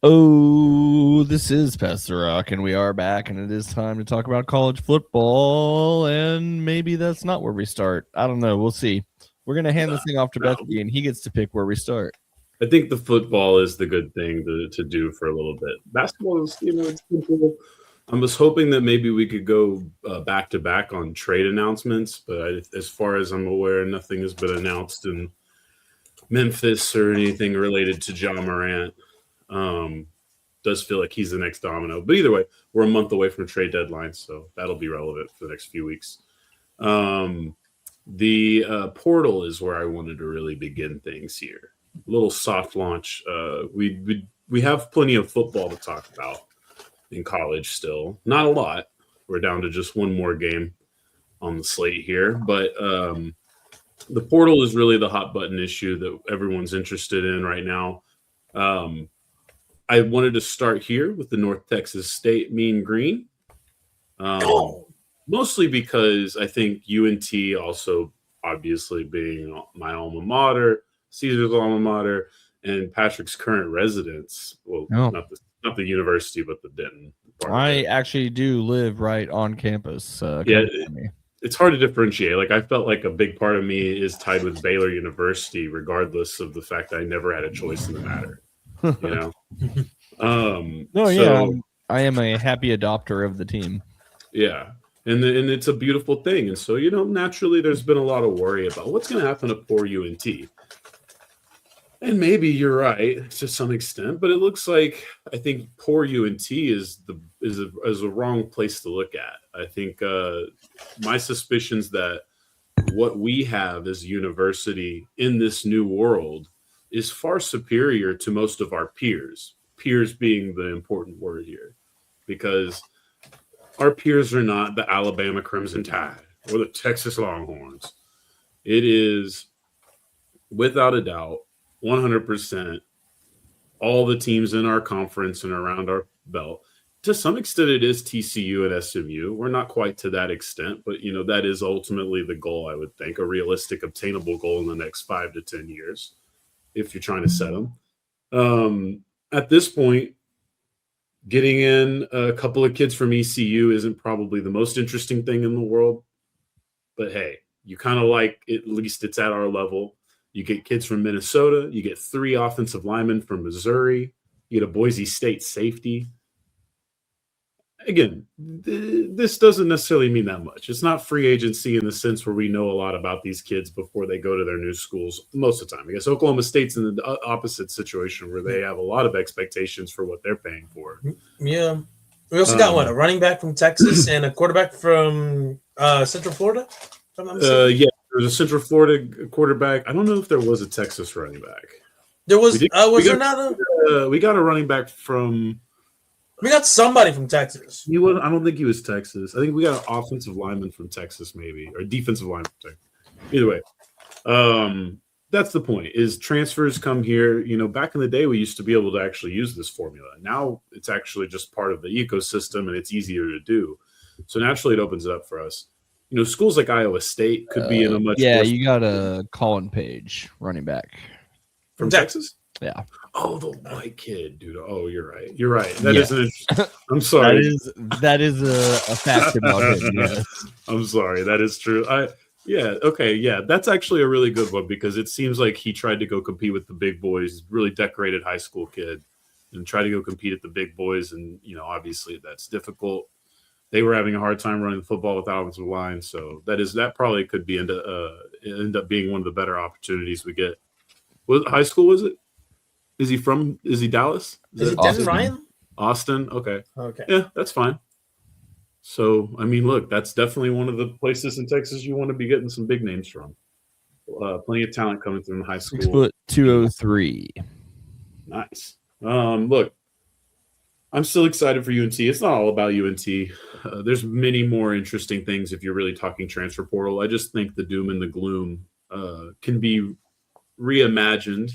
Oh, this is Pastor Rock, and we are back, and it is time to talk about college football, and maybe that's not where we start. I don't know. We'll see. We're going to hand this thing off to Bethke, and he gets to pick where we start. I think the football is the good thing to do for a little bit. Basketball is, it's simple. I was hoping that maybe we could go back-to-back on trade announcements, but as far as I'm aware, nothing has been announced in Memphis or anything related to John Morant. Does feel like he's the next domino. But either way, we're a month away from the trade deadline, so that'll be relevant for the next few weeks. The portal is where I wanted to really begin things here. A little soft launch. We have plenty of football to talk about in college still. Not a lot. We're down to just one more game on the slate here. But the portal is really the hot button issue that everyone's interested in right now. I wanted to start here with the North Texas State Mean Green. Mostly because I think UNT also obviously being my alma mater, Caesar's alma mater, and Patrick's current residence. Well, not the university, but the Denton. I actually do live right on campus. It's hard to differentiate. Like, I felt like a big part of me is tied with Baylor University, regardless of the fact that I never had a choice in the matter. You know? I am a happy adopter of the team. Yeah. And it's a beautiful thing. And so, naturally there's been a lot of worry about what's going to happen to poor UNT. And maybe you're right to some extent, but it looks like I think poor UNT is a wrong place to look at. I think my suspicions that what we have as a university in this new world is far superior to most of our peers. Peers being the important word here, because our peers are not the Alabama Crimson Tide or the Texas Longhorns. It is, without a doubt, 100% all the teams in our conference and around our belt. To some extent, it is TCU and SMU. We're not quite to that extent, but, that is ultimately the goal, I would think, a realistic, obtainable goal in the next 5 to 10 years, if you're trying to set them. At this point, getting in a couple of kids from ECU isn't probably the most interesting thing in the world. But, hey, you kind of like, at least it's at our level. You get kids from Minnesota. You get 3 offensive linemen from Missouri. You get a Boise State safety. Again, this doesn't necessarily mean that much. It's not free agency in the sense where we know a lot about these kids before they go to their new schools most of the time. I guess Oklahoma State's in the opposite situation where they have a lot of expectations for what they're paying for. Yeah. We also got, a running back from Texas and a quarterback from Central Florida? Yeah, there's a Central Florida quarterback. I don't know if there was a Texas running back. There was. We got a running back from. We got somebody from Texas. I don't think he was Texas. I think we got an offensive lineman from Texas, maybe, or defensive lineman from Texas. Either way, that's the point. Is transfers come here. Back in the day, we used to be able to actually use this formula. Now it's actually just part of the ecosystem, and it's easier to do. So naturally, it opens it up for us. Schools like Iowa State could be in a much. Yeah, you got a Colin Page running back from Texas. Yeah. Oh, the white kid, dude. Oh, you're right. You're right. That isn't. I'm sorry. That is a fact about him. Yes. I'm sorry. That is true. Okay. Yeah, that's actually a really good one because it seems like he tried to go compete with the big boys. Really decorated high school kid, and try to go compete at the big boys. And obviously that's difficult. They were having a hard time running the football without offensive line, so that probably could be end up being one of the better opportunities we get. What high school was it? Is he Dallas? Is it Denton Ryan? Austin? Okay. Okay. Yeah, that's fine. So, look, that's definitely one of the places in Texas you want to be getting some big names from. Plenty of talent coming through in high school. 6'203". Nice. Look, I'm still excited for UNT. It's not all about UNT. There's many more interesting things if you're really talking transfer portal. I just think the doom and the gloom can be reimagined.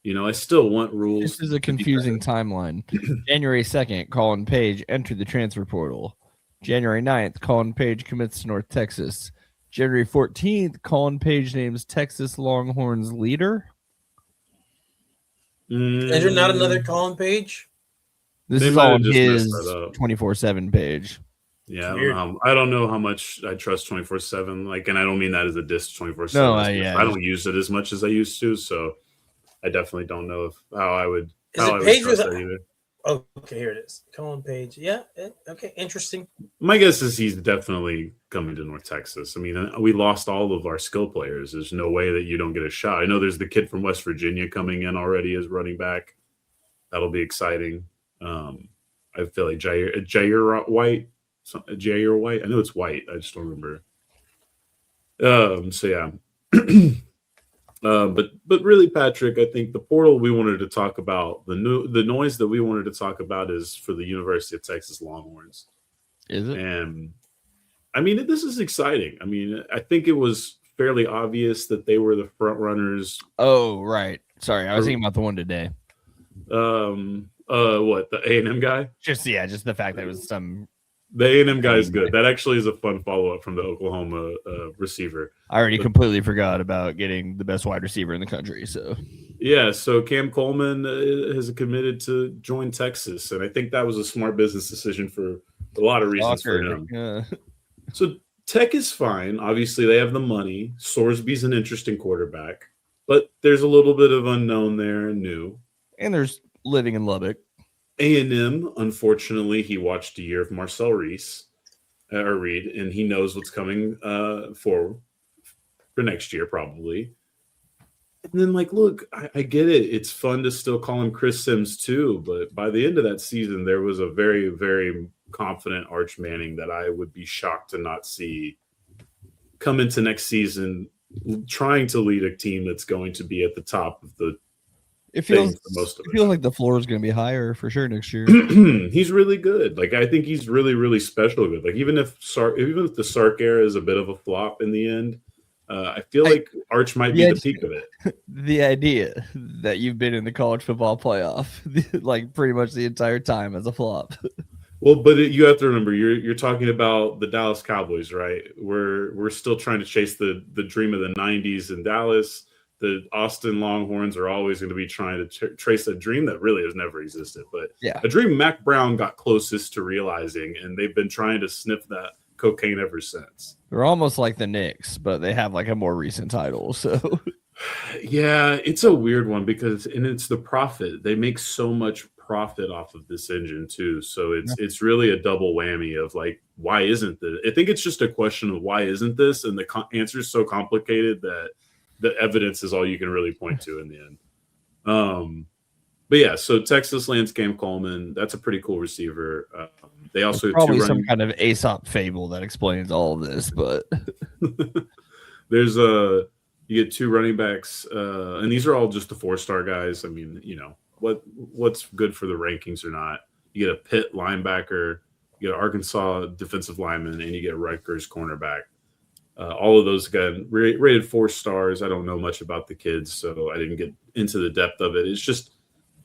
I still want rules. This is a confusing timeline. January 2nd, Colin Page entered the transfer portal. January 9th, Colin Page commits to North Texas. January 14th, Colin Page names Texas Longhorns leader. Is there not another Colin Page? This They is might all have just messed his that up. 24/7 page. Yeah, Weird. I don't know how much I trust 24/7. Like, and I don't mean that as a diss 24/7. No, It's just yeah, I don't use it as much as I used to, so I definitely don't know how I would Page trust with that either. Oh, okay, here it is. Colin Page. Yeah. Okay. Interesting. My guess is he's definitely coming to North Texas. I mean, we lost all of our skill players. There's no way that you don't get a shot. I know there's the kid from West Virginia coming in already as running back. That'll be exciting. I feel like Jair White. Jair White. I know it's White. I just don't remember. So yeah. But really, Patrick, I think the portal we wanted to talk about, the noise that we wanted to talk about is for the University of Texas Longhorns. Is it? And I mean, this is exciting. I mean, I think it was fairly obvious that they were the front runners. Oh, right. Sorry, I was thinking about the one today. What, the A&M guy? Just the fact that it was some. The A&M guy is good. That actually is a fun follow-up from the Oklahoma receiver. I already completely forgot about getting the best wide receiver in the country. So yeah, so Cam Coleman has committed to join Texas, and I think that was a smart business decision for a lot of reasons for him. Yeah. So Tech is fine. Obviously, they have the money. Sorsby's an interesting quarterback, but there's a little bit of unknown there and new. And there's living in Lubbock. A&M, unfortunately, he watched a year of Marcel Reed, and he knows what's coming for next year, probably. And then, like, look, I get it. It's fun to still call him Chris Sims, too. But by the end of that season, there was a very, very confident Arch Manning that I would be shocked to not see come into next season trying to lead a team that's going to be at the top of the It feels most of it feels like the floor is going to be higher for sure next year. He's really good. Like, I think he's really, really special good. Like, even if the Sark era is a bit of a flop in the end, I feel like Arch might be the peak of it. The idea that you've been in the college football playoff like pretty much the entire time as a flop. Well, but you have to remember, you're talking about the Dallas Cowboys, right? We're still trying to chase the dream of the '90s in Dallas. The Austin Longhorns are always going to be trying to trace a dream that really has never existed. But yeah, a dream Mac Brown got closest to realizing, and they've been trying to sniff that cocaine ever since. They're almost like the Knicks, but they have like a more recent title. So yeah, it's a weird one because it's the profit. They make so much profit off of this engine too. So it's really a double whammy of like, why isn't this? I think it's just a question of why isn't this? And the answer is so complicated that the evidence is all you can really point to in the end. But yeah, so Texas lands Cam Coleman. That's a pretty cool receiver. They also there's probably some kind of Aesop fable that explains all of this, but there's you get two running backs, and these are all just the 4-star guys. I mean, you know what's good for the rankings or not. You get a Pitt linebacker, you get an Arkansas defensive lineman, and you get Rutgers cornerback. All of those got rated 4 stars. I don't know much about the kids, so I didn't get into the depth of it.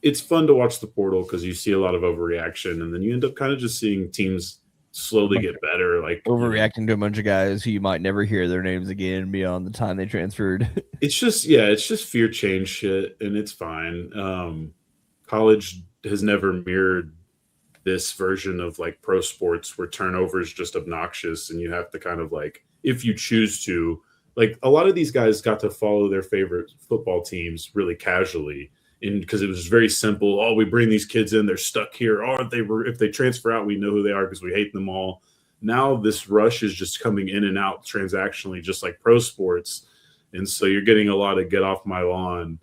It's fun to watch the portal because you see a lot of overreaction, and then you end up kind of just seeing teams slowly get better. Like overreacting to a bunch of guys who you might never hear their names again beyond the time they transferred. It's just fear change shit, and it's fine. College has never mirrored this version of like pro sports where turnover is just obnoxious, and you have to kind of like, if you choose to, like a lot of these guys got to follow their favorite football teams really casually. And because it was very simple, oh, we bring these kids in, they're stuck here. Or if they transfer out, we know who they are because we hate them all. Now this rush is just coming in and out transactionally, just like pro sports. And so you're getting a lot of get off my lawn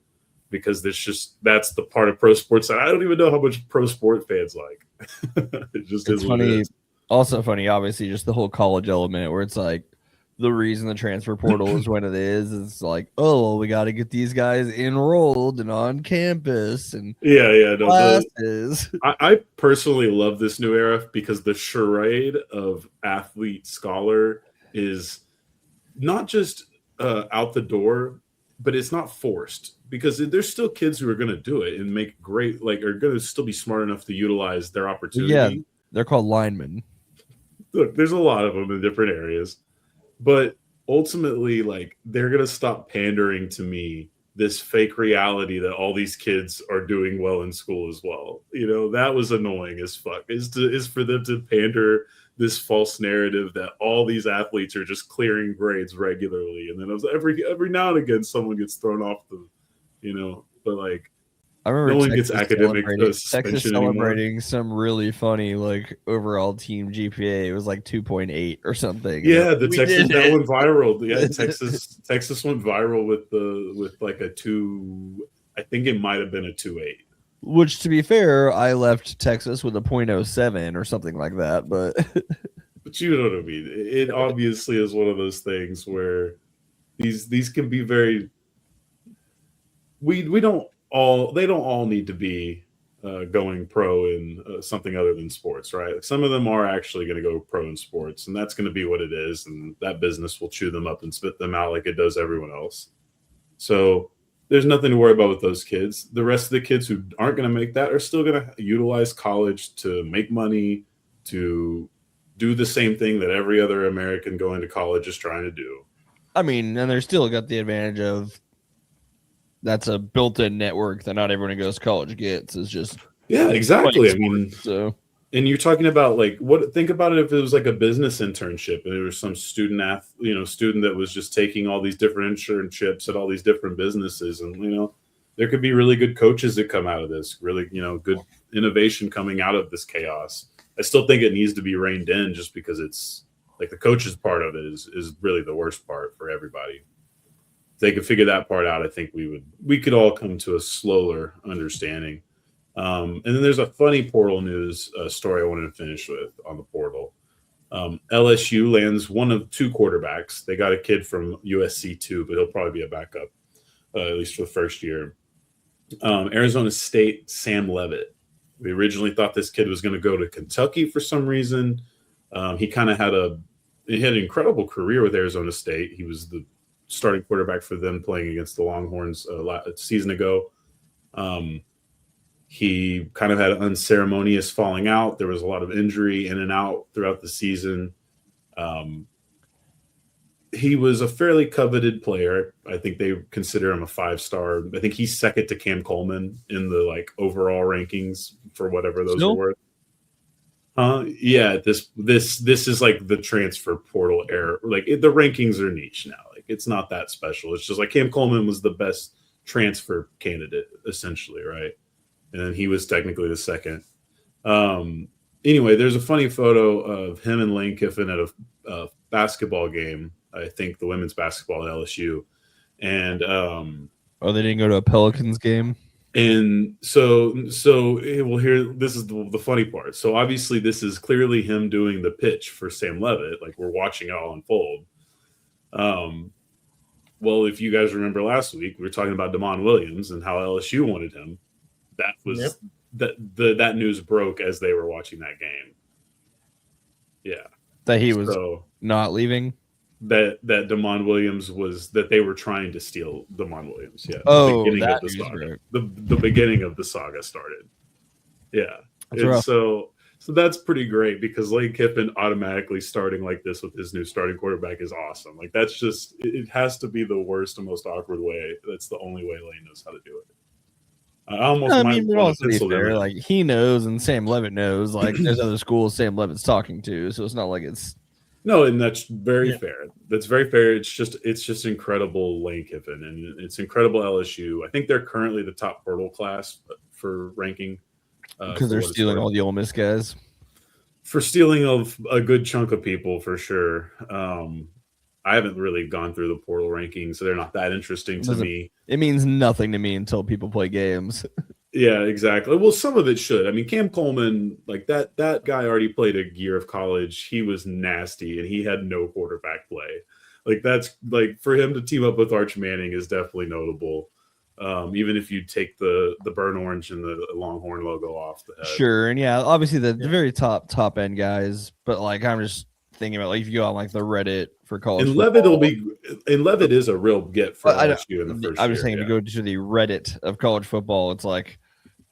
because that's the part of pro sports that I don't even know how much pro sport fans like. It just is what it is. Also funny, obviously, just the whole college element where it's like, the reason the transfer portal is when it is, it's like, oh, well, we got to get these guys enrolled and on campus and classes. I personally love this new era because the charade of athlete scholar is not just out the door, but it's not forced because there's still kids who are going to do it and make great, like, are going to still be smart enough to utilize their opportunity. Yeah, they're called linemen. Look, there's a lot of them in different areas. But ultimately, like, they're going to stop pandering to me this fake reality that all these kids are doing well in school as well. That was annoying as fuck. Is for them to pander this false narrative that all these athletes are just clearing grades regularly, and then it was every now and again someone gets thrown off but like I remember no one gets Texas academic Texas suspension anymore. celebrating some really funny like overall team GPA. It was like 2.8 or something. Yeah, We did that it. went viral. Yeah, Texas went viral with like a 2. I think it might have been a 2.8. Which, to be fair, I left Texas with a 0.07 or something like that. But But you know what I mean. It obviously is one of those things where these can be very. They don't all need to be going pro in something other than sports, right? Some of them are actually going to go pro in sports, and that's going to be what it is, and that business will chew them up and spit them out like it does everyone else. So there's nothing to worry about with those kids. The rest of the kids who aren't going to make that are still going to utilize college to make money, to do the same thing that every other American going to college is trying to do. I mean, and they're still got the advantage of that's a built-in network that not everyone who goes to college gets. Is just exactly. I mean, so. And you're talking about like think about it if it was like a business internship and there was some student that was just taking all these different internships at all these different businesses, and there could be really good coaches that come out of this, really good innovation coming out of this chaos. I still think it needs to be reined in just because it's like the coaches part of it is really the worst part for everybody. If they could figure that part out, I think we could all come to a slower understanding. And then there's a funny portal news story I wanted to finish with on the portal. LSU lands one of 2 quarterbacks. They got a kid from USC too, but he'll probably be a backup, at least for the first year. Arizona State, Sam Leavitt. We originally thought this kid was going to go to Kentucky for some reason. He kind of had an incredible career with Arizona State. He was the starting quarterback for them playing against the Longhorns a season ago. He kind of had an unceremonious falling out. There was a lot of injury in and out throughout the season. He was a fairly coveted player. I think they consider him a 5-star. I think he's second to Cam Coleman in the like overall rankings for whatever those are worth. Yeah, this is like the transfer portal era. Like the rankings are niche now. Like it's not that special. It's just like Cam Coleman was the best transfer candidate essentially, right? And then he was technically the second. Anyway, there's a funny photo of him and Lane Kiffin at a basketball game. I think the women's basketball at LSU. And they didn't go to a Pelicans game. And so well, here, this is the funny part. So obviously this is clearly him doing the pitch for Sam Leavitt. Like we're watching it all unfold. Well, if you guys remember last week, we were talking about Damon Williams and how LSU wanted him. That was that news broke as they were watching that game. Yeah. That he was not leaving? That Damon Williams that they were trying to steal Damon Williams. Yeah. Oh, the beginning of the saga. The beginning of the saga started. Yeah. And so that's pretty great because Lane Kiffin automatically starting like this with his new starting quarterback is awesome. Like that's just it has to be the worst and most awkward way. That's the only way Lane knows how to do it. Like he knows and Sam Leavitt knows. Like there's other schools Sam Leavitt's talking to, so it's not like it's no, and that's very fair. That's very fair. It's just incredible Lane Kiffin, and it's incredible LSU. I think they're currently the top portal class for ranking because they're stealing all the Ole Miss guys. For stealing of a good chunk of people, for sure. I haven't really gone through the portal rankings, so they're not that interesting to me. It means nothing to me until people play games. Yeah, exactly. Well, some of it should. I mean, Cam Coleman, like that guy already played a year of college. He was nasty, and he had no quarterback play. Like that's like for him to team up with Arch Manning is definitely notable. Even if you take the burnt orange and the Longhorn logo off the head. Sure, and yeah, obviously the very top end guys, but like I'm just thinking about like if you go on like the Reddit for college. And Leavitt is a real get for LSU in the first year. I was saying to go to the Reddit of college football, it's like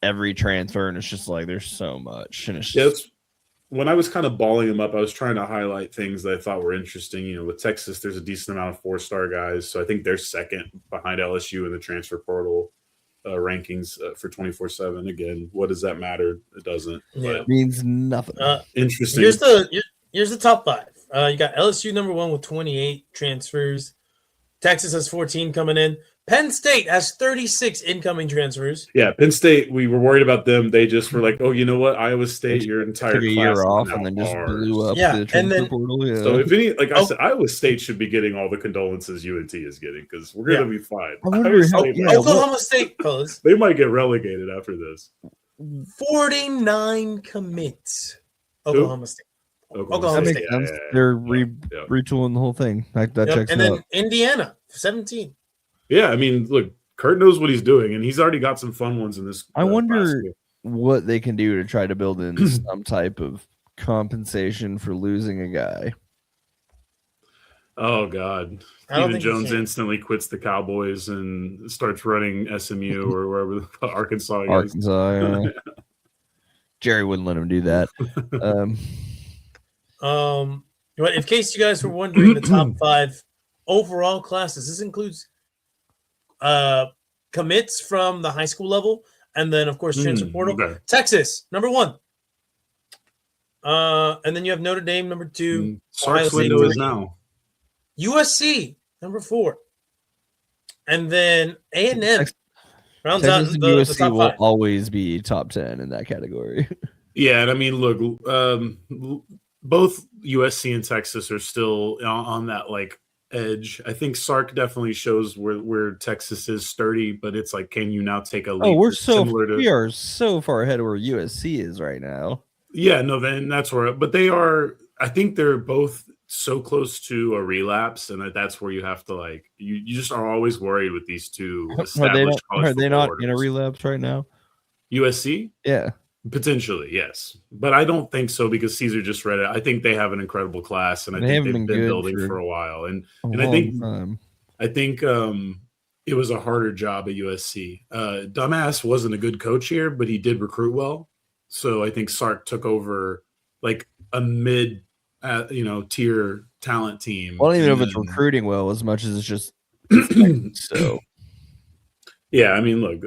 every transfer, and it's just like there's so much, and it's just when I was kind of balling them up, I was trying to highlight things that I thought were interesting. With Texas, there's a decent amount of 4-star guys, so I think they're second behind LSU in the transfer portal rankings for 24/7. Again, what does that matter? It doesn't. Yeah. But Means nothing. interesting. Here's the top 5. You got LSU number 1 with 28 transfers. Texas has 14 coming in. Penn State has 36 incoming transfers. Yeah, Penn State, we were worried about them. They just were like, oh, you know what? Iowa State, your entire took a class year is off now and then just ours. blew up Yeah, the transfer and then- portal. Yeah. So if any, like I said, Iowa State should be getting all the condolences UNT is getting because we're going to be fine. I wonder Iowa how- State, yeah, Oklahoma State, fellas. they might get relegated after this. 49 commits. Oklahoma State. Oklahoma that State. makes sense. They're retooling the whole thing. That checks And out. then Indiana, 17. Yeah, I mean, look, Kurt knows what he's doing, and he's already got some fun ones in this. I wonder class. what they can do to try to build in some type of compensation for losing a guy. Oh God, I don't Stephen think you Jones can. instantly quits the Cowboys and starts running SMU or wherever Arkansas is. Arkansas. Yeah. Jerry wouldn't let him do that. In case you guys were wondering, the top 5 overall classes. This includes commits from the high school level, and then of course transfer portal. Okay. Texas number 1, and then you have Notre Dame number 2. Ohio Sark's State window number is 3. now. USC number 4, and then A&M rounds out Texas and the USC top will 5. always be top 10 in that category. Yeah, and I mean, look, both USC and Texas are still on that like edge. I think Sark definitely shows where Texas is sturdy, but it's like, can you now take a leap? We are so far ahead of where USC is right now. Yeah, no, then that's where. But they are. I think they're both so close to a relapse, and that's where you have to like. You just are always worried with these two established college Are they not football in a orders. relapse right now? USC? Yeah. Potentially, yes, but I don't think so because Caesar just read it. I think they have an incredible class, and I They think haven't they've been been good building for for a while. And A I think long time. it was a harder job at USC. Dumbass wasn't a good coach here, but he did recruit well. So I think Sark took over like a mid, tier talent team. I don't even know if and it's recruiting well as much as it's just then- so. Yeah, I mean, look,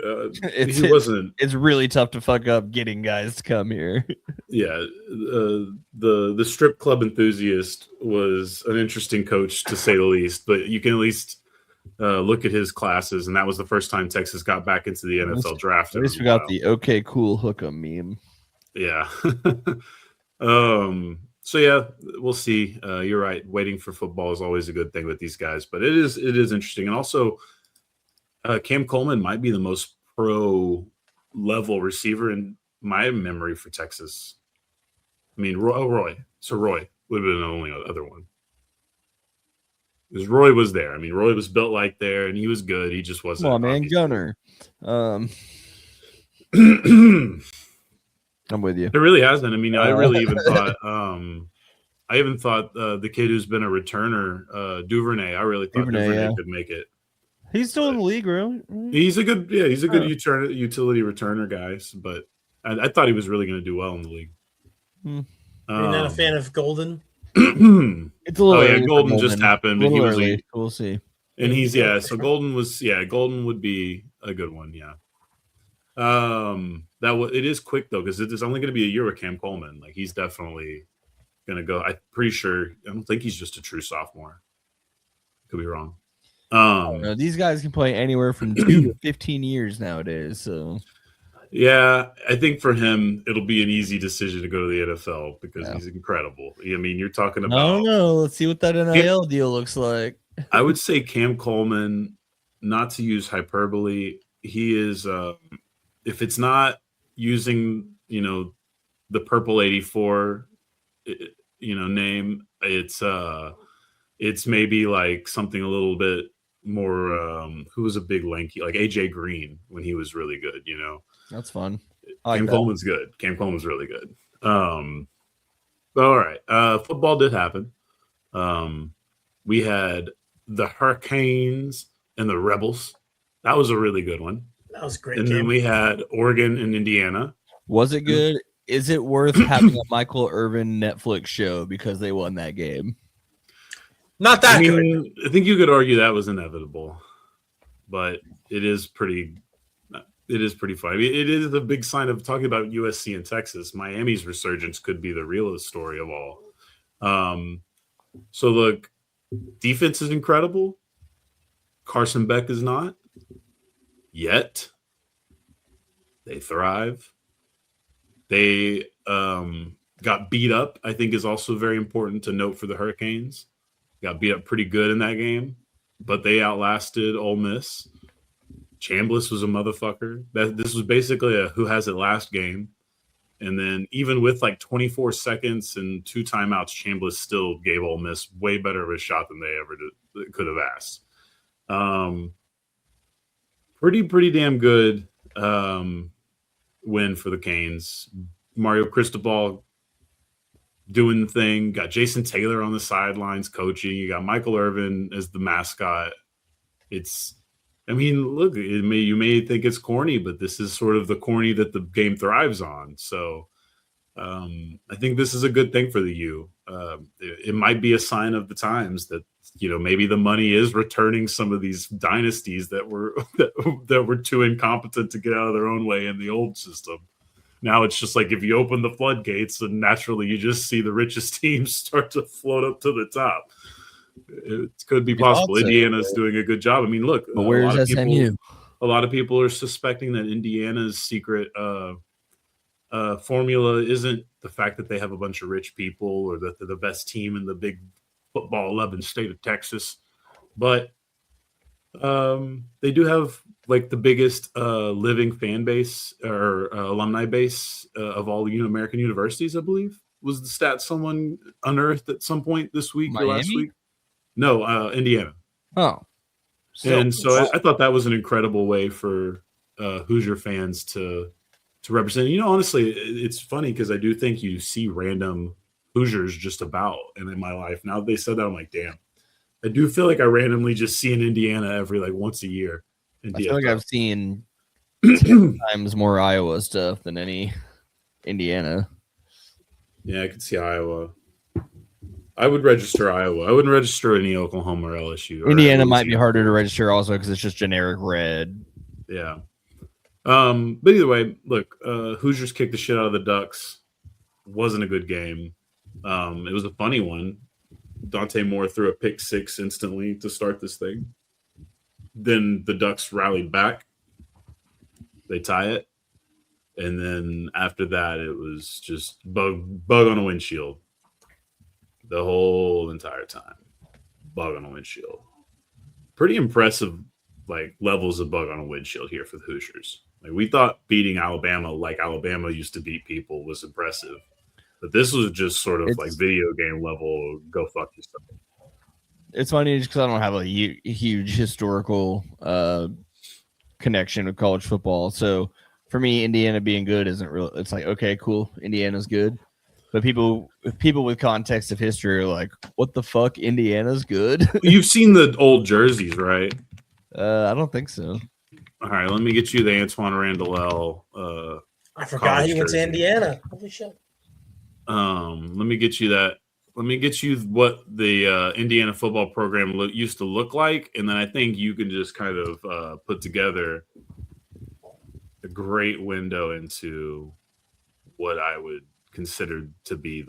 he wasn't. It's really tough to fuck up getting guys to come here. Yeah, the strip club enthusiast was an interesting coach to say the least, but you can at least look at his classes, and that was the first time Texas got back into the NFL draft. At least we got the okay, cool hook'em meme. Yeah. So yeah, we'll see. You're right. Waiting for football is always a good thing with these guys, but it is interesting, and also Cam Coleman might be the most pro level receiver in my memory for Texas. I mean, Roy. So Roy would have been the only other one. Because Roy was there. I mean, Roy was built like there, and he was good. He just wasn't. Come on, man, Gunner. I'm with you. It really hasn't. I mean, I really even thought. I even thought the kid who's been a returner, Duvernay. I really thought Duvernay could make it. He's still in the league, really. He's a good utility returner, guys. But I thought he was really going to do well in the league. You're not a fan of Golden? It's a little early for Golden just happened, but he was early. We'll see. And he's so Golden would be a good one, yeah. It is quick though, because it is only going to be a year with Cam Coleman. Like he's definitely going to go. I'm pretty sure. I don't think he's just a true sophomore. Could be wrong. These guys can play anywhere from 2 to 15 years nowadays. So yeah, I think for him it'll be an easy decision to go to the NFL because he's incredible. I mean, you're talking about. I don't know. Let's see what that NIL deal looks like. I would say Cam Coleman, not to use hyperbole, he is. If it's not using, the Purple 84, name, it's maybe like something a little bit more. Who was a big lanky like AJ Green when he was really good, That's fun. Cam Coleman's good. Cam Coleman's really good. All right. Football did happen. We had the Hurricanes and the Rebels. That was a really good one. That was great. And then we had Oregon and Indiana. Was it good? is it worth having a Michael Irvin Netflix show because they won that game? Not that good. I think you could argue that was inevitable, but it is pretty funny. I mean, it is a big sign of talking about USC and Texas. Miami's resurgence could be the realest story of all. So look, defense is incredible. Carson Beck is not yet. They thrive. They got beat up, I think is also very important to note for the Hurricanes. Got beat up pretty good in that game, but they outlasted Ole Miss. Chambliss was a motherfucker. This was basically a who has it last game. And then even with like 24 seconds and 2 timeouts, Chambliss still gave Ole Miss way better of a shot than they ever could have asked. Pretty damn good win for the Canes. Mario Cristobal doing the thing. Got Jason Taylor on the sidelines coaching. You got Michael Irvin as the mascot. Look, you may think it's corny, but this is sort of the corny that the game thrives on. So I think this is a good thing for the U. It might be a sign of the times that, maybe the money is returning some of these dynasties that were that were too incompetent to get out of their own way in the old system. Now it's just like if you open the floodgates, and naturally you just see the richest teams start to float up to the top. It could be possible. Indiana's doing a good job. I mean, look, but where's SMU? A lot of people are suspecting that Indiana's secret formula isn't the fact that they have a bunch of rich people or that they're the best team in the big football loving state of Texas, but they do have like the biggest living fan base or alumni base of all American universities, I believe, was the stat someone unearthed at some point this week or last week. No, Indiana. Oh. So I thought that was an incredible way for Hoosier fans to represent. Honestly, it's funny because I do think you see random Hoosiers just about. And in my life, now that they said that, I'm like, damn. I do feel like I randomly just see in Indiana every once a year. I feel like I've seen 10 times more Iowa stuff than any Indiana. Yeah, I could see Iowa. I would register Iowa. I wouldn't register any Oklahoma or LSU. Or Indiana might be harder to register also because it's just generic red. Yeah. But either way, look, Hoosiers kicked the shit out of the Ducks. Wasn't a good game. It was a funny one. Dante Moore threw a pick 6 instantly to start this thing. Then the Ducks rallied back. They tie it. And then after that, it was just bug on a windshield. The whole entire time. Bug on a windshield. Pretty impressive levels of bug on a windshield here for the Hoosiers. We thought beating Alabama like Alabama used to beat people was impressive. But this was just sort of video game level, go fuck yourself. It's funny just because I don't have a huge historical connection with college football. So for me, Indiana being good isn't real. It's like, okay, cool. Indiana's good. But people with context of history are like, what the fuck? Indiana's good? You've seen the old jerseys, right? I don't think so. All right, let me get you the Antoine Randall. I forgot he went to Indiana. Holy shit. Let me get you that. Let me get you what the Indiana football program used to look like, and then I think you can just kind of put together a great window into what I would consider to be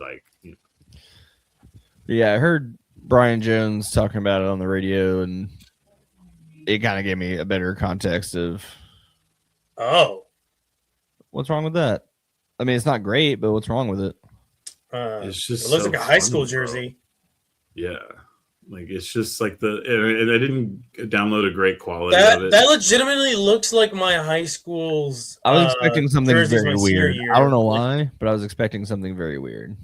Yeah, I heard Brian Jones talking about it on the radio, and it kind of gave me a better context of what's wrong with that. I mean, it's not great, but what's wrong with it? It's just it looks like a high school jersey. Yeah, it's just and I didn't download a great quality of it. That legitimately looks like my high school's. I was expecting something very weird. I don't know why, but I was expecting something very weird.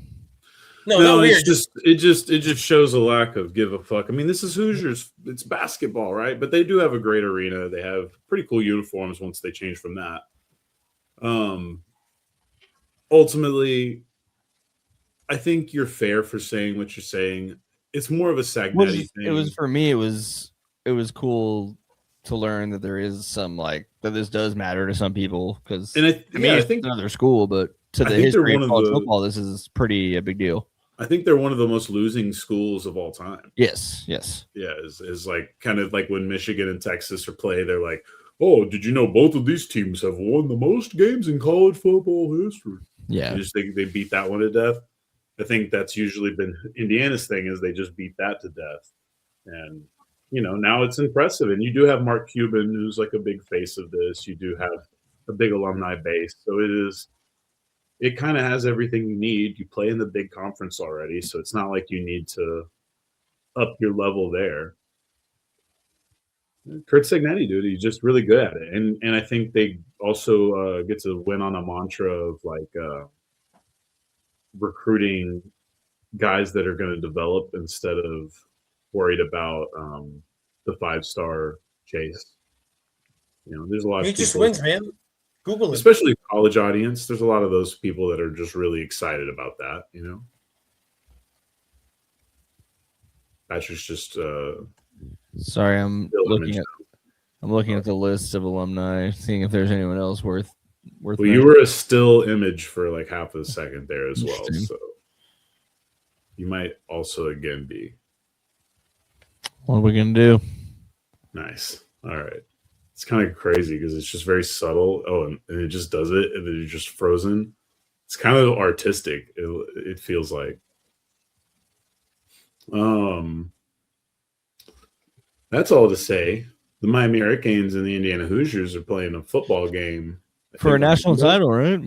No, it's just it just shows a lack of give a fuck. I mean, this is Hoosiers. It's basketball, right? But they do have a great arena. They have pretty cool uniforms once they change from that. Ultimately, I think you're fair for saying what you're saying. It's more of a Sagnetti thing. It was for me. It was cool to learn that there is some that this does matter to some people because I think it's another school, but to I the think they're history one of of college the- football, this is a big deal. I think they're one of the most losing schools of all time. Yes. Yeah, is like kind of like when Michigan and Texas are play, they're like, oh, did you know both of these teams have won the most games in college football history? Yeah. You just think they beat that one to death. I think that's usually been Indiana's thing is they just beat that to death. And, now it's impressive. And you do have Mark Cuban, who's like a big face of this. You do have a big alumni base. So it kind of has everything you need. You play in the big conference already. So it's not like you need to up your level there. Kurt Signetti, dude, he's just really good at it. And I think they also get to win on a mantra of like recruiting guys that are going to develop instead of worried about the 5-star chase. There's a lot He of just people, wins, man. Google it. especially college audience. There's a lot of those people that are just really excited about that. Patrick's just Sorry, I'm still looking image. at the list of alumni, seeing if there's anyone else worth. Well, you were a still image for like half a second there as well, Interesting. so you might also again be What are we gonna do? nice. All right, it's kind of crazy because it's just very subtle. Oh, and it just does it, and then you're just frozen. It's kind of artistic. It feels like. That's all to say. The Miami Hurricanes and the Indiana Hoosiers are playing a football game For a national title, right?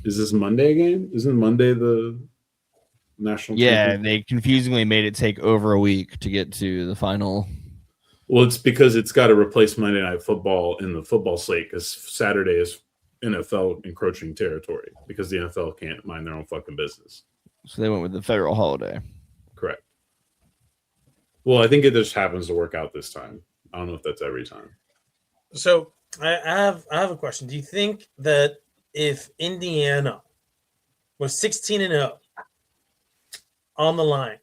Is this Monday game? Isn't Monday the national? Yeah, championship? they confusingly made it take over a week to get to the final. Well, it's because it's got to replace Monday Night Football in the football slate because Saturday is NFL encroaching territory because the NFL can't mind their own fucking business. So they went with the federal holiday. Correct. Well, I think it just happens to work out this time. I don't know if that's every time. So I have a question. Do you think that if Indiana was 16-0 on the line,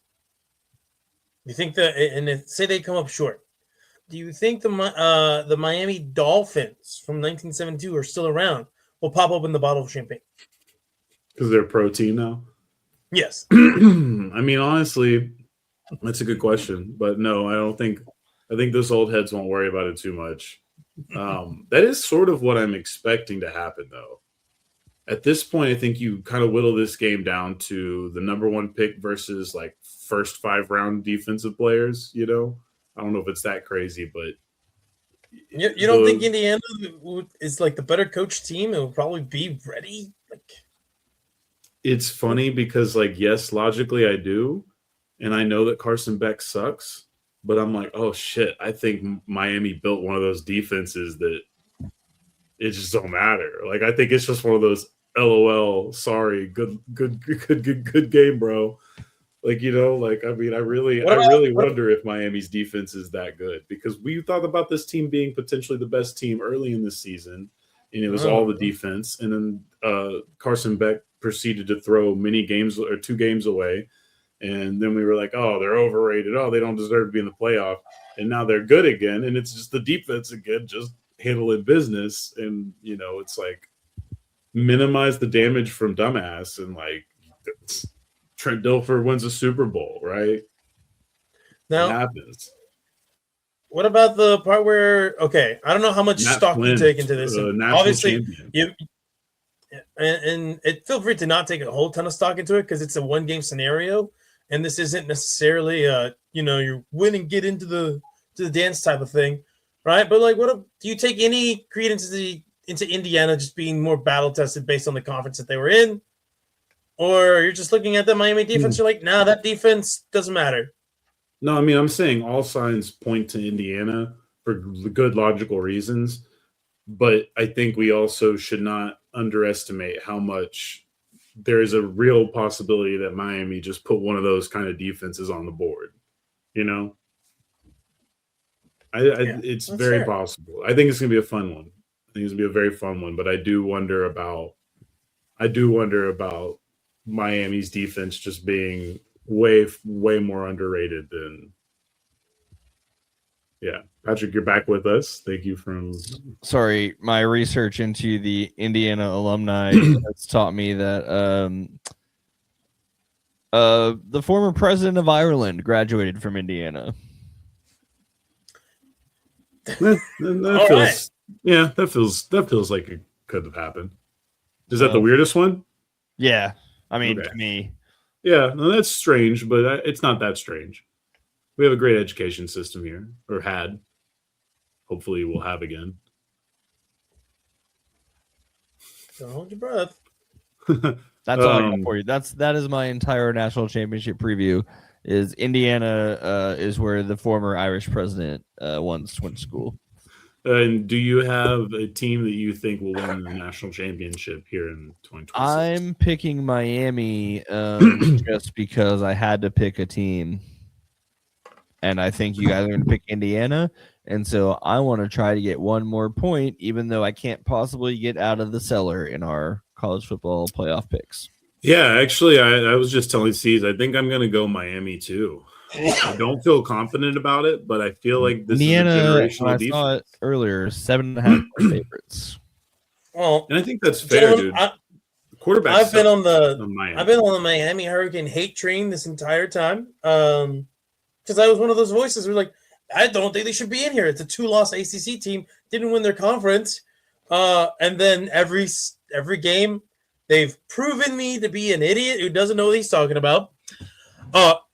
do you think that, and if, say they come up short, do you think the Miami Dolphins from 1972 are still around? Will pop open the bottle of champagne? Because they're a pro team now? Yes. I mean, honestly, that's a good question. But no, I think those old heads won't worry about it too much. That is sort of what I'm expecting to happen, though. At this point, I think you kind of whittle this game down to the number one pick versus like first 5-round defensive players. I don't know if it's that crazy, but You don't think Indiana is like the better coach team and will probably be ready? It's funny because, like, yes, logically I do, and I know that Carson Beck sucks, but I'm like, oh shit, I think Miami built one of those defenses that it just don't matter. Like, I think it's just one of those LOL, sorry, good game, bro. Like, I mean, I really wonder if Miami's defense is that good because we thought about this team being potentially the best team early in this season, and it was all the defense. And then Carson Beck proceeded to throw many games or 2 games away. And then we were like, oh, they're overrated. Oh, they don't deserve to be in the playoff. And now they're good again. And it's just the defense again, just handling business. And, it's like minimize the damage from dumbass. And like Trent Dilfer wins a Super Bowl, right? Now, it happens. What about the part where, okay, I don't know how much Matt stock Flynn, you take into this. Obviously, champion. and feel free to not take a whole ton of stock into it because it's a 1-game scenario. And this isn't necessarily you win and get into the dance type of thing, right? But like, do you take any credence into Indiana just being more battle tested based on the conference that they were in, or you're just looking at the Miami defense? You're like, nah, that defense doesn't matter. No, I mean, I'm saying all signs point to Indiana for good logical reasons, but I think we also should not underestimate how much there is a real possibility that Miami just put one of those kind of defenses on the board. It's very possible. I think it's going to be a fun one. I think it's going to be a very fun one, but I do wonder about Miami's defense just being way more underrated than Yeah, Patrick, you're back with us. Thank you from. Sorry, my research into the Indiana alumni has taught me that the former president of Ireland graduated from Indiana. That feels, yeah, that feels like it could have happened. Is that the weirdest one? Yeah, I mean, to me. Yeah, no, that's strange, but it's not that strange. We have a great education system here, or had. Hopefully, we'll have again. Don't hold your breath. That's all I got for you. That is my entire national championship preview. Is Indiana is where the former Irish president once went to school. And do you have a team that you think will win the national championship here in 2026? I'm picking Miami just because I had to pick a team. And I think you guys are going to pick Indiana. And so I want to try to get one more point, even though I can't possibly get out of the cellar in our college football playoff picks. Yeah, actually, I was just telling C's, I think I'm going to go Miami too. I don't feel confident about it, but I feel like this Indiana, is a generational defense. I saw it earlier, 7.5 favorites. Well, and I think that's fair, dude. Quarterback. I've been on the Miami Hurricane hate train this entire time. Because I was one of those voices who were like, I don't think they should be in here. It's a 2-loss ACC team, didn't win their conference, and then every game they've proven me to be an idiot who doesn't know what he's talking about.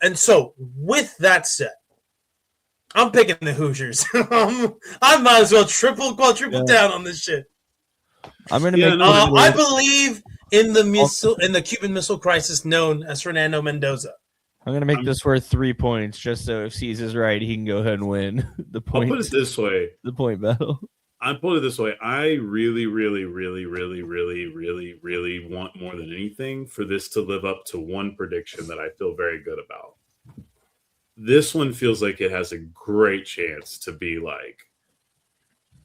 And so, with that said, I'm picking the Hoosiers. I might as well quadruple down on this shit. I'm gonna make. I believe in the Cuban Missile Crisis, known as Fernando Mendoza. I'm gonna make this worth 3 points, just so if C's is right, he can go ahead and win the point. I'll put it this way: the point battle. I put it this way: I really, really, really, really, really, really, really want more than anything for this to live up to one prediction that I feel very good about. This one feels like it has a great chance to be like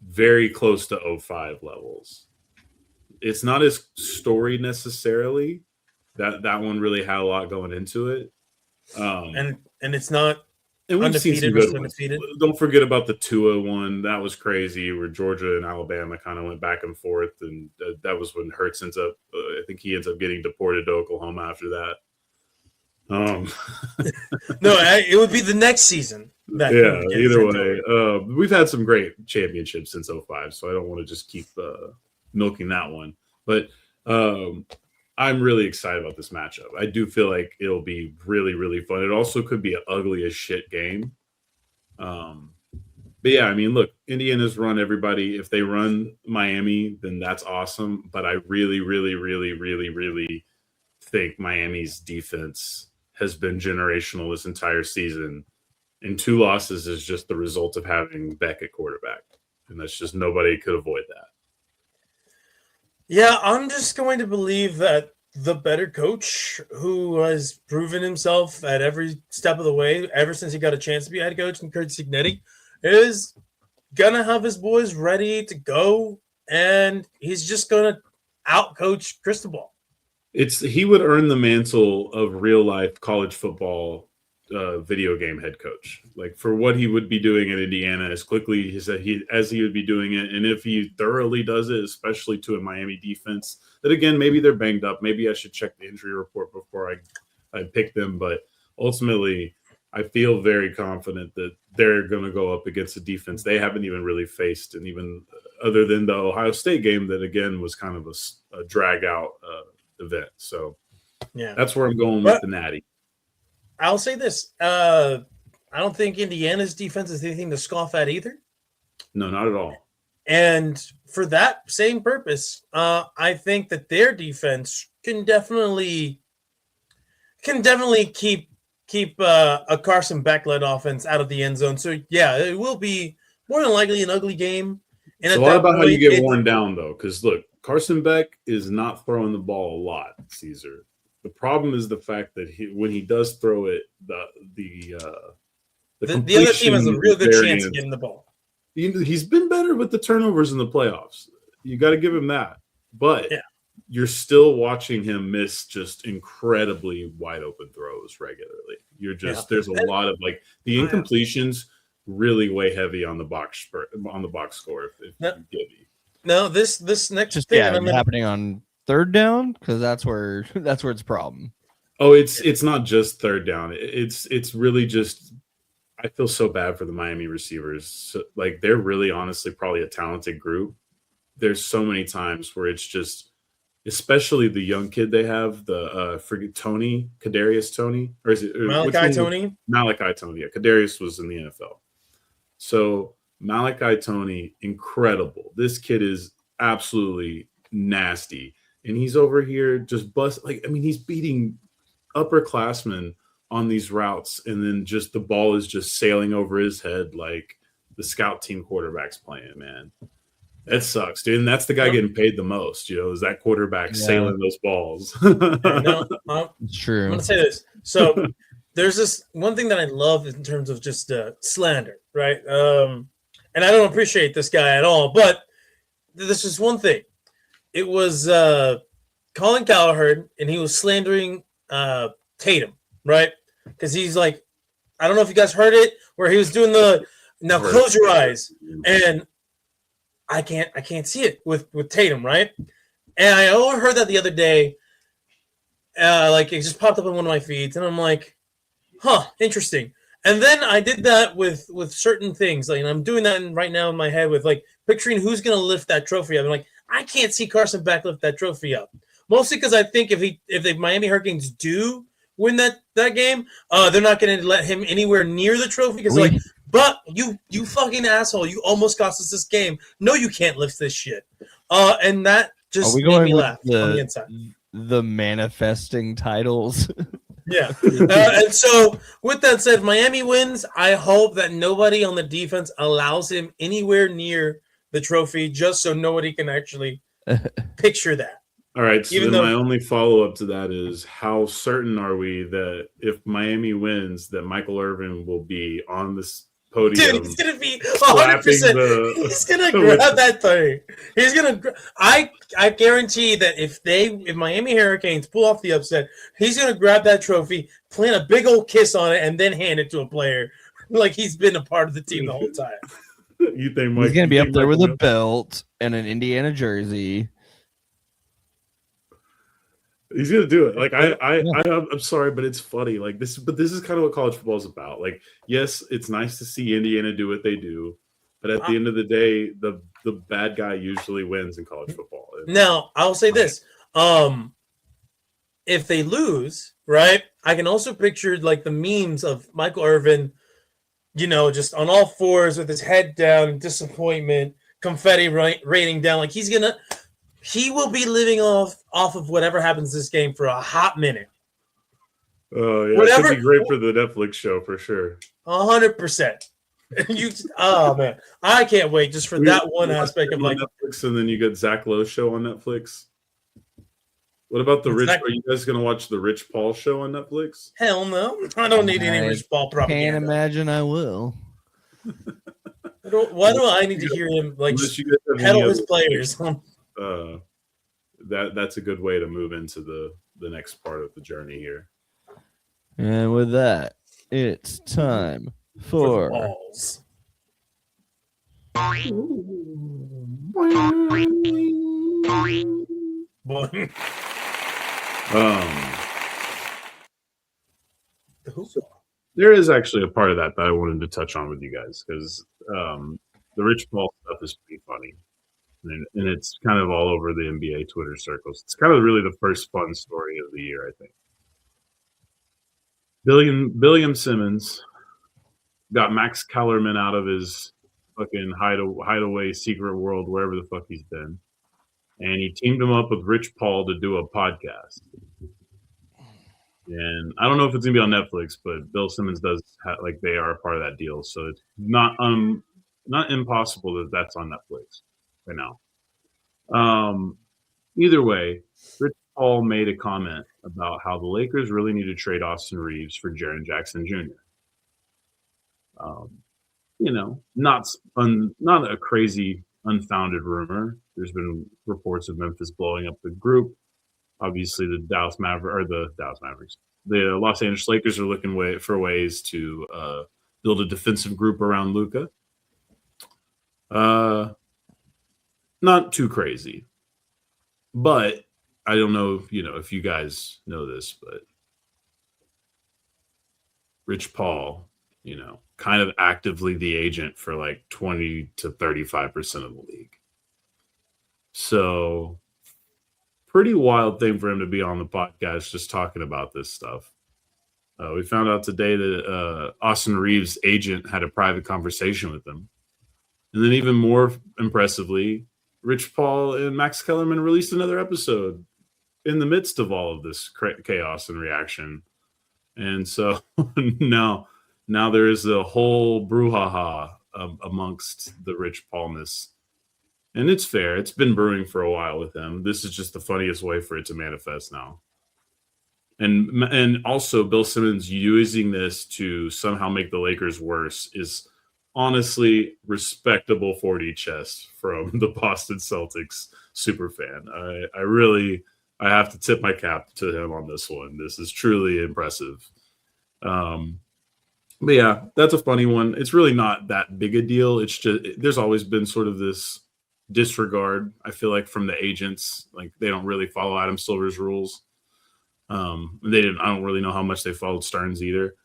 very close to 05 levels. It's not as storied necessarily. That one really had a lot going into it. And it's not and we've seen some undefeated. good ones. Don't forget about the Tua one. That was crazy, where Georgia and Alabama kind of went back and forth, and that was when Hurts ends up. I think he ends up getting deported to Oklahoma after that. No, it would be the next season. Either way, we've had some great championships since 05, so I don't want to just keep milking that one. But I'm really excited about this matchup. I do feel like it'll be really, really fun. It also could be an ugly as shit game. But yeah, I mean, look, Indiana's run everybody. If they run Miami, then that's awesome. But I really, really, really, really, really think Miami's defense has been generational this entire season. And 2 losses is just the result of having Bethke at quarterback. And that's just nobody could avoid that. Yeah, I'm just going to believe that the better coach, who has proven himself at every step of the way ever since he got a chance to be head coach, and Kurt Signetti, is going to have his boys ready to go, and he's just going to out-coach Cristobal. He would earn the mantle of real-life college football video game head coach, like for what he would be doing in Indiana as quickly as he would be doing it, and if he thoroughly does it, especially to a Miami defense that, again, maybe they're banged up, maybe I should check the injury report before I pick them, but ultimately I feel very confident that they're going to go up against a defense they haven't even really faced, and even other than the Ohio State game that, again, was kind of a drag out event. So yeah, that's where I'm going with the Natty. I'll say this. I don't think Indiana's defense is anything to scoff at either. No, not at all. And for that same purpose, I think that their defense can definitely keep a Carson Beck-led offense out of the end zone. So, yeah, it will be more than likely an ugly game. And it's a lot about how you get worn down, though, because, look, Carson Beck is not throwing the ball a lot, Caesar. The problem is the fact that when he does throw it, the other team has a real good chance of getting the ball. He's been better with the turnovers in the playoffs. You got to give him that. But you're still watching him miss just incredibly wide open throws regularly. There's a lot of like the incompletions really weigh heavy on the box score if No. you get me. No, this next Just thing, yeah, and I'm gonna, happening on third down because that's where it's a problem. Oh, it's not just third down. It's really just I feel so bad for the Miami receivers. So, like they're really honestly probably a talented group. There's so many times where it's just, especially the young kid they have, the forget Tony, Kadarius Tony, or is it or which Malachi one? Tony. Malachi Tony. Yeah, Kadarius was in the NFL. So Malachi Tony, incredible. This kid is absolutely nasty, and he's over here just he's beating upperclassmen on these routes, and then just the ball is just sailing over his head like the scout team quarterback's playing. Man, that sucks, dude. And that's the guy getting paid the most. Is that quarterback sailing those balls? No, It's true. I'm gonna say this. So there's this one thing that I love in terms of just slander, right? And I don't appreciate this guy at all, but this is one thing. It was Colin Cowherd, and he was slandering Tatum, right? Because he's like, I don't know if you guys heard it, where he was doing the now close your eyes, and I can't see it with Tatum, right? And I overheard that the other day. Like it just popped up on one of my feeds, and I'm like, huh, interesting. And then I did that with certain things, like, and I'm doing that right now in my head with like picturing who's gonna lift that trophy up. I'm like, I can't see Carson Beck lift that trophy up, mostly because I think if the Miami Hurricanes do win that game, they're not gonna let him anywhere near the trophy because like, but you fucking asshole, you almost cost us this game. No, you can't lift this shit. And that just made me laugh on the inside. The manifesting titles. Yeah. And so, with that said, Miami wins. I hope that nobody on the defense allows him anywhere near the trophy, just so nobody can actually picture that. All right. So my only follow-up to that is, how certain are we that if Miami wins, that Michael Irvin will be on this podium? Dude, he's gonna be 100%. He's gonna grab that thing. He's gonna. I guarantee that if Miami Hurricanes pull off the upset, he's gonna grab that trophy, plant a big old kiss on it, and then hand it to a player, like he's been a part of the team the whole time. You think he's gonna be up there with a belt and an Indiana jersey? He's gonna do it. Like I'm sorry, but it's funny. Like this, but this is kind of what college football is about. Like, yes, it's nice to see Indiana do what they do, but at the end of the day, the bad guy usually wins in college football. Now, I'll say this: if they lose, right, I can also picture like the memes of Michael Irvin, just on all fours with his head down, disappointment, confetti raining down. Like he will be living off of whatever happens this game for a hot minute. Oh yeah, it could be great for the Netflix show for sure. 100%. Oh man, I can't wait just for that one aspect of like Netflix, and then you got Zach Lowe's show on Netflix. What about the Rich? Are you guys gonna watch the Rich Paul show on Netflix? Hell no, I don't need any Rich Paul propaganda. Can't imagine I will. Why do I need to hear him like peddle his players? That's a good way to move into the next part of the journey here. And with that, it's time for balls. There is actually a part of that I wanted to touch on with you guys, because the Rich Paul stuff is pretty funny. And it's kind of all over the NBA Twitter circles. It's kind of really the first fun story of the year, I think. Billiam Simmons got Max Kellerman out of his fucking hideaway secret world, wherever the fuck he's been. And he teamed him up with Rich Paul to do a podcast. And I don't know if it's going to be on Netflix, but Bill Simmons does like they are a part of that deal. So it's not impossible that that's on Netflix right now. Either way, Rich Paul made a comment about how the Lakers really need to trade Austin Reeves for Jaren Jackson Jr. Not a crazy, unfounded rumor. There's been reports of Memphis blowing up the group. Obviously, the Los Angeles Lakers are looking for ways to build a defensive group around Luka. Not too crazy, but I don't know, if you guys know this, but Rich Paul, kind of actively the agent for like 20 to 35% of the league. So pretty wild thing for him to be on the podcast just talking about this stuff. We found out today that Austin Reeves' agent had a private conversation with him. And then even more impressively, Rich Paul and Max Kellerman released another episode in the midst of all of this chaos and reaction. And so now there is a whole brouhaha amongst the Rich Paulness. And it's fair. It's been brewing for a while with him. This is just the funniest way for it to manifest now. And also Bill Simmons using this to somehow make the Lakers worse is honestly respectable 40 chess from the Boston Celtics super fan. I have to tip my cap to him on this one. This is truly impressive. But yeah, that's a funny one. It's really not that big a deal. It's just there's always been sort of this disregard, I feel like, from the agents. Like they don't really follow Adam Silver's rules. I don't really know how much they followed Stearns either.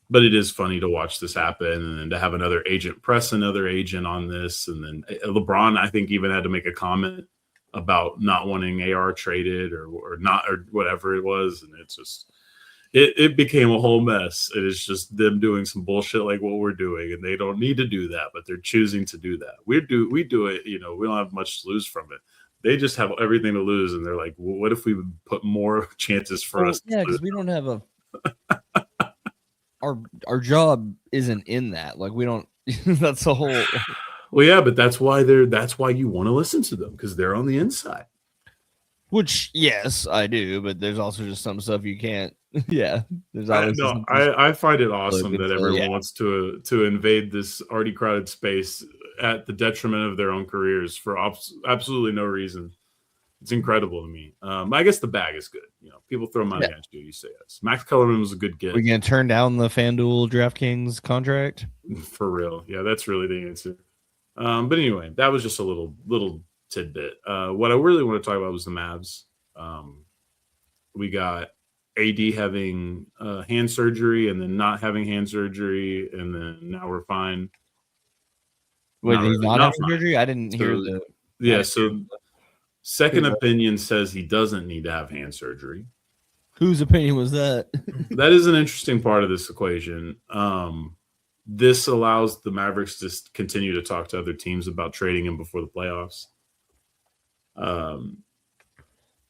But it is funny to watch this happen and then to have another agent press another agent on this. And then LeBron, I think, even had to make a comment about not wanting AR traded or whatever it was. And it's just, it became a whole mess. It is just them doing some bullshit like what we're doing. And they don't need to do that, but they're choosing to do that. We do it, we don't have much to lose from it. They just have everything to lose. And they're like, well, what if we would put more chances for us? Yeah, because we don't have our job isn't in that. Like we don't. That's the whole. Well, yeah, but that's why you want to listen to them, because they're on the inside. Which, yes, I do, but there's also just some stuff you can't. Yeah, there's always. I find it awesome that everyone wants to invade this already crowded space at the detriment of their own careers for absolutely no reason. It's incredible to me. I guess the bag is good. People throw money at you. You say yes. Max Kellerman was a good get. We're gonna turn down the FanDuel DraftKings contract for real. Yeah, that's really the answer. But anyway, that was just a little tidbit. What I really want to talk about was the Mavs. We got AD having hand surgery and then not having hand surgery, and then now we're fine. Wait, he's not having surgery? I didn't hear the. Yeah, so second opinion says he doesn't need to have hand surgery. Whose opinion was that? That is an interesting part of this equation. This allows the Mavericks to continue to talk to other teams about trading him before the playoffs.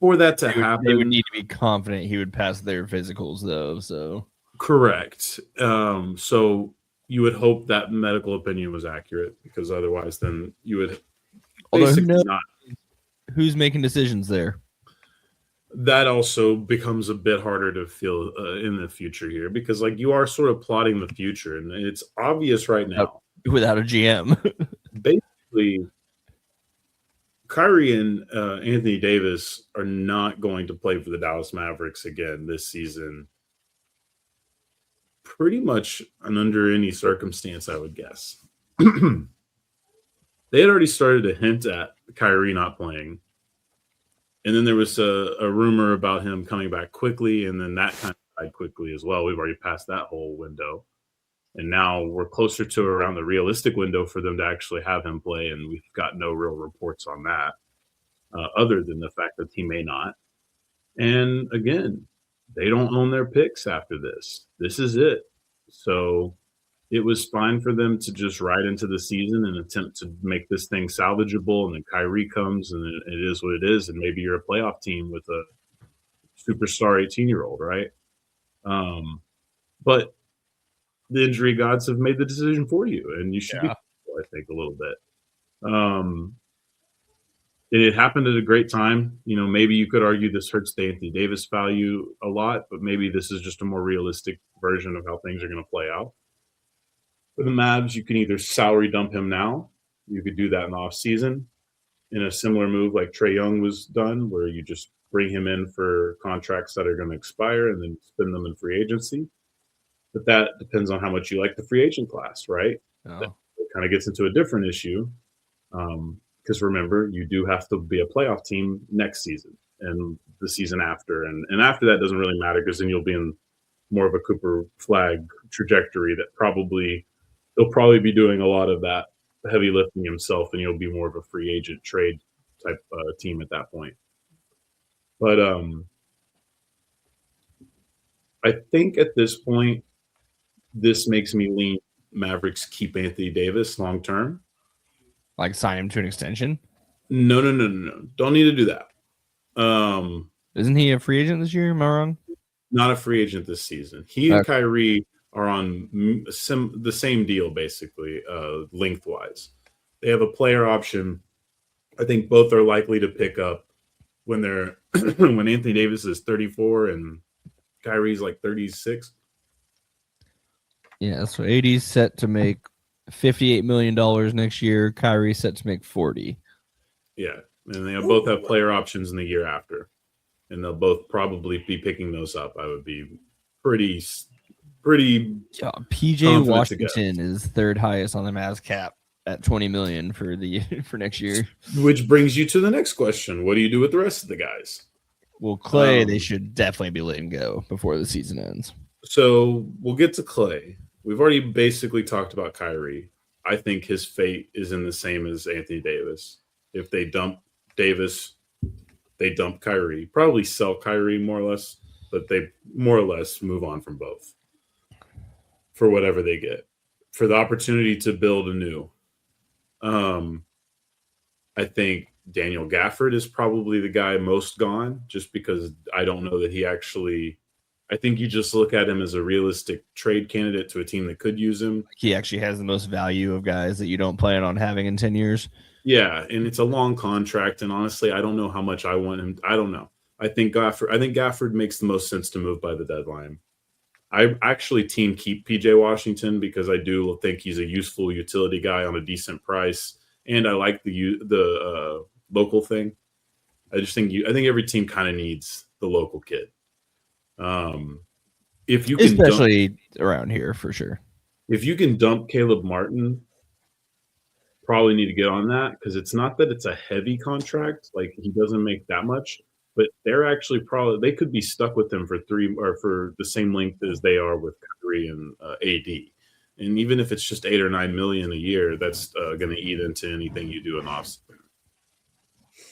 For that to happen, they would need to be confident he would pass their physicals, though. So correct. So you would hope that medical opinion was accurate, because otherwise, then you would basically not. Who's making decisions there? That also becomes a bit harder to feel in the future here, because you are sort of plotting the future, and it's obvious right now without a GM. Basically, Kyrie and Anthony Davis are not going to play for the Dallas Mavericks again this season. Pretty much under any circumstance, I would guess. They had already started to hint at Kyrie not playing. And then there was a rumor about him coming back quickly, and then that kind of died quickly as well. We've already passed that whole window. And now we're closer to around the realistic window for them to actually have him play, and we've got no real reports on that, other than the fact that he may not. And again, they don't own their picks after this. This is it. So it was fine for them to just ride into the season and attempt to make this thing salvageable. And then Kyrie comes, and it is what it is. And maybe you're a playoff team with a superstar 18-year-old, right? But the injury gods have made the decision for you, and you should be, I think, a little bit. It happened at a great time. Maybe you could argue this hurts the Anthony Davis value a lot, but maybe this is just a more realistic version of how things are going to play out. For the Mavs, you can either salary dump him now. You could do that in the offseason in a similar move like Trae Young was done, where you just bring him in for contracts that are going to expire and then spend them in free agency. but that depends on how much you like the free agent class, right? Oh. It kind of gets into a different issue because remember, you do have to be a playoff team next season and the season after, and after that doesn't really matter because then you'll be in more of a Cooper Flag trajectory that he'll probably be doing a lot of that heavy lifting himself, and you'll be more of a free agent trade type team at that point. But I think at this point, this makes me lean Mavericks keep Anthony Davis long term. Like sign him to an extension? No. Don't need to do that. Isn't he a free agent this year? Am I wrong? Not a free agent this season. He and Kyrie are on the same deal, basically, lengthwise. They have a player option. I think both are likely to pick up when they're when Anthony Davis is 34 and Kyrie's like 36. Yeah, so AD's set to make $58 million next year. Kyrie's set to make 40. Yeah, and they both have player options in the year after, and they'll both probably be picking those up. I would be pretty. Yeah, PJ Washington is third highest on the Mavs cap at $20 million for next year. Which brings you to the next question: what do you do with the rest of the guys? Well, Clay, they should definitely be letting go before the season ends. So we'll get to Clay. We've already basically talked about Kyrie. I think his fate is in the same as Anthony Davis. If they dump Davis, they dump Kyrie. Probably sell Kyrie more or less, but they more or less move on from both for whatever they get. For the opportunity to build anew. I think Daniel Gafford is probably the guy most gone, just because I don't know that he actually – I think you just look at him as a realistic trade candidate to a team that could use him. He actually has the most value of guys that you don't plan on having in 10 years. Yeah, and it's a long contract, and honestly, I don't know how much I want him. I don't know. I think Gafford makes the most sense to move by the deadline. I actually team keep PJ Washington because I do think he's a useful utility guy on a decent price, and I like the local thing. I think every team kind of needs the local kid. If you can especially around here for sure. If you can dump Caleb Martin, probably need to get on that because it's not that it's a heavy contract, like he doesn't make that much, but they're actually they could be stuck with him for for the same length as they are with Kyrie and AD. And even if it's just $8 or $9 million a year, that's going to eat into anything you do in offseason.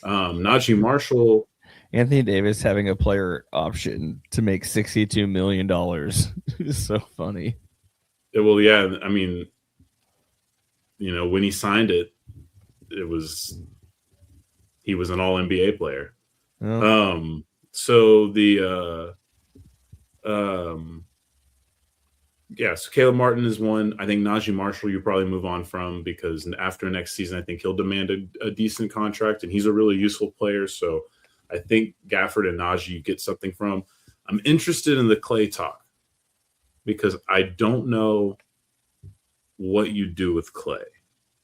Najee Marshall. Anthony Davis having a player option to make $62 million is so funny. Well, yeah, I mean, when he signed it, he was an all-NBA player. Oh. So Caleb Martin is one. I think Najee Marshall you probably move on from because after next season, I think he'll demand a decent contract, and he's a really useful player. So I think Gafford and Najee get something from. I'm interested in the Clay talk because I don't know what you do with Clay.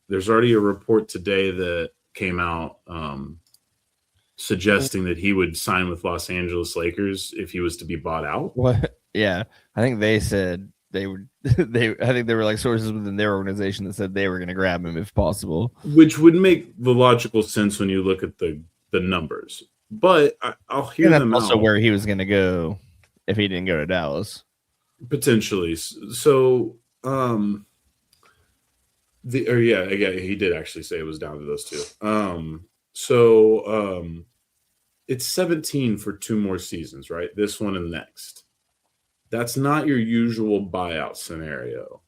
There's already a report today that came out suggesting that he would sign with Los Angeles Lakers if he was to be bought out. What? Yeah, I think they said they would. I think there were like sources within their organization that said they were going to grab him if possible, which would make the logical sense when you look at the numbers. But I'll hear them also out. Where he was going to go if he didn't go to Dallas, potentially. So, he did actually say it was down to those two. It's 17 for 2 more seasons, right? This one and next. That's not your usual buyout scenario.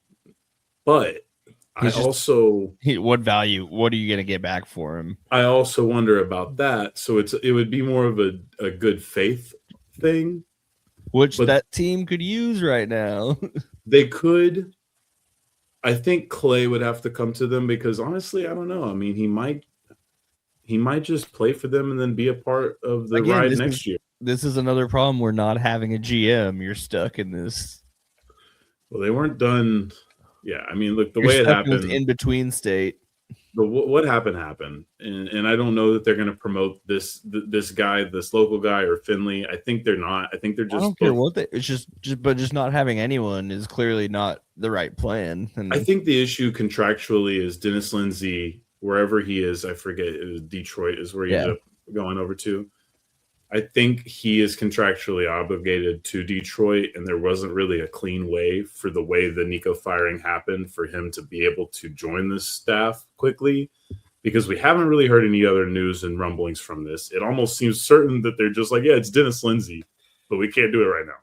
But what value? What are you going to get back for him? I also wonder about that. So it would be more of a good faith thing, which that team could use right now. They could. I think Clay would have to come to them because honestly, I don't know. I mean, he might just play for them and then be a part of the ride next year. This is another problem. We're not having a GM. You're stuck in this. Well, they weren't done. Yeah, I mean, look, the way it happened in between state. But what happened, and I don't know that they're going to promote this guy, this local guy, or Finley. I think they're not. I think they're just. I don't care what it's just not having anyone is clearly not the right plan. And I think the issue contractually is Dennis Lindsey, wherever he is. I forget. It was Detroit is where he ended up going over to. I think he is contractually obligated to Detroit, and there wasn't really a clean way for the way the Nico firing happened for him to be able to join this staff quickly, because we haven't really heard any other news and rumblings from this. It almost seems certain that they're just like, yeah, it's Dennis Lindsey, but we can't do it right now.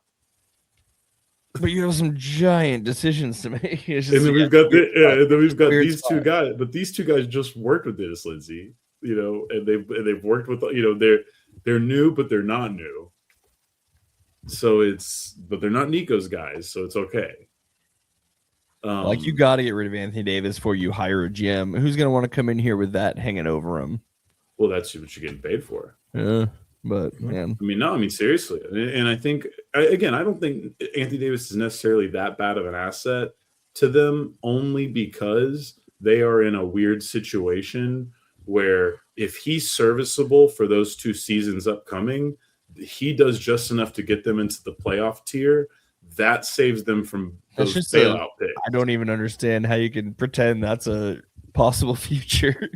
But you have some giant decisions to make. And then we've got these two guys, but these two guys just worked with Dennis Lindsey, and they've worked with, they're new, but they're not new. So but they're not Nico's guys, so it's okay. You got to get rid of Anthony Davis before you hire a GM. Who's going to want to come in here with that hanging over him? Well, that's what you're getting paid for. Yeah, but man, seriously. And I think, again, I don't think Anthony Davis is necessarily that bad of an asset to them, only because they are in a weird situation where if he's serviceable for those 2 seasons upcoming, he does just enough to get them into the playoff tier. That saves them from those bailout picks. I don't even understand how you can pretend that's a possible future.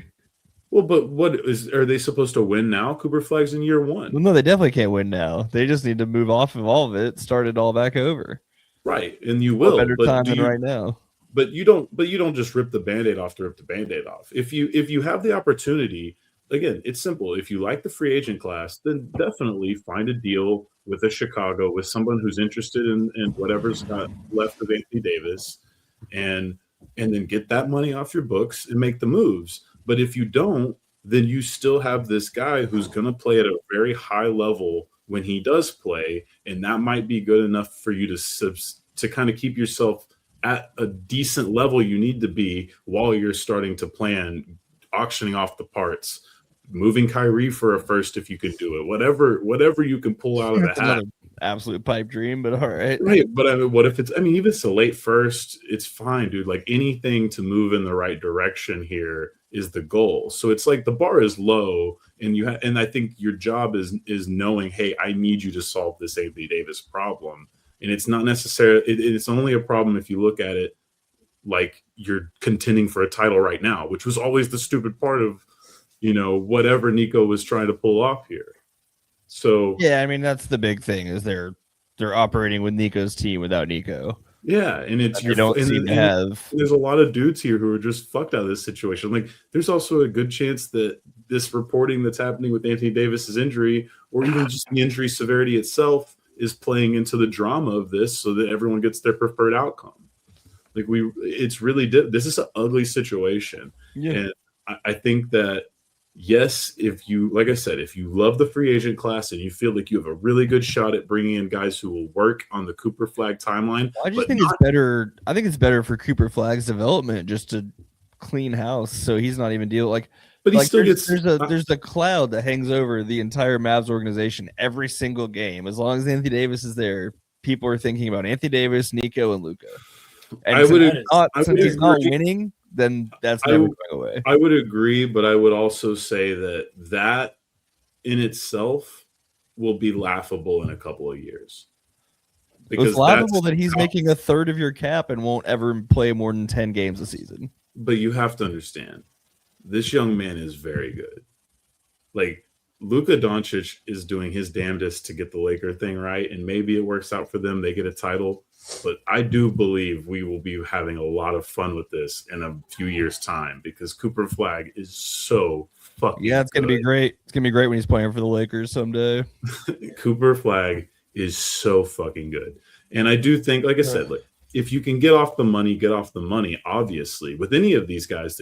Well, but are they supposed to win now? Cooper Flag's in year 1. Well, no, they definitely can't win now. They just need to move off of all of it, start it all back over. Right, and you will. Better time than right now. But you don't just rip the Band-Aid off to rip the Band-Aid off. If you have the opportunity, again, it's simple. If you like the free agent class, then definitely find a deal with a Chicago, with someone who's interested in whatever's got left of Anthony Davis, and then get that money off your books and make the moves. But if you don't, then you still have this guy who's going to play at a very high level when he does play, and that might be good enough for you to kind of keep yourself at a decent level you need to be while you're starting to plan auctioning off the parts, moving Kyrie for a first if you can do it, whatever you can pull out of the hat. Absolute pipe dream, but all right. Right, but I mean, what if even it's a late first, it's fine, dude. Like, anything to move in the right direction here is the goal. So it's like the bar is low, and I think your job is knowing, hey, I need you to solve this Anthony Davis problem. And it's not necessarily, it's only a problem if you look at it like you're contending for a title right now, which was always the stupid part of, whatever Nico was trying to pull off here. So yeah, I mean, that's the big thing, is they're operating with Nico's team without Nico. Yeah, and there's a lot of dudes here who are just fucked out of this situation. Like, there's also a good chance that this reporting that's happening with Anthony Davis's injury, or even just the injury severity itself, is playing into the drama of this, so that everyone gets their preferred outcome. Like, it's really this is an ugly situation, and I think that, yes, if you love the free agent class and you feel like you have a really good shot at bringing in guys who will work on the Cooper Flag timeline, I just think it's better. I think it's better for Cooper Flag's development just to clean house, so he's not even dealing But he still gets. There's a cloud that hangs over the entire Mavs organization every single game. As long as Anthony Davis is there, people are thinking about Anthony Davis, Nico, and Luka. And since he's not winning, then that's never going away. I would agree, but I would also say that in itself will be laughable in a couple of years. Because it's laughable that he's making a third of your cap and won't ever play more than 10 games a season. But you have to understand, this young man is very good. Like, Luka Doncic is doing his damnedest to get the Laker thing right, and maybe it works out for them. They get a title. But I do believe we will be having a lot of fun with this in a few years' time, because Cooper Flag is so fucking it's going to be great. It's going to be great when he's playing for the Lakers someday. Cooper Flag is so fucking good. And I do think, like I said, like, if you can get off the money, obviously, with any of these guys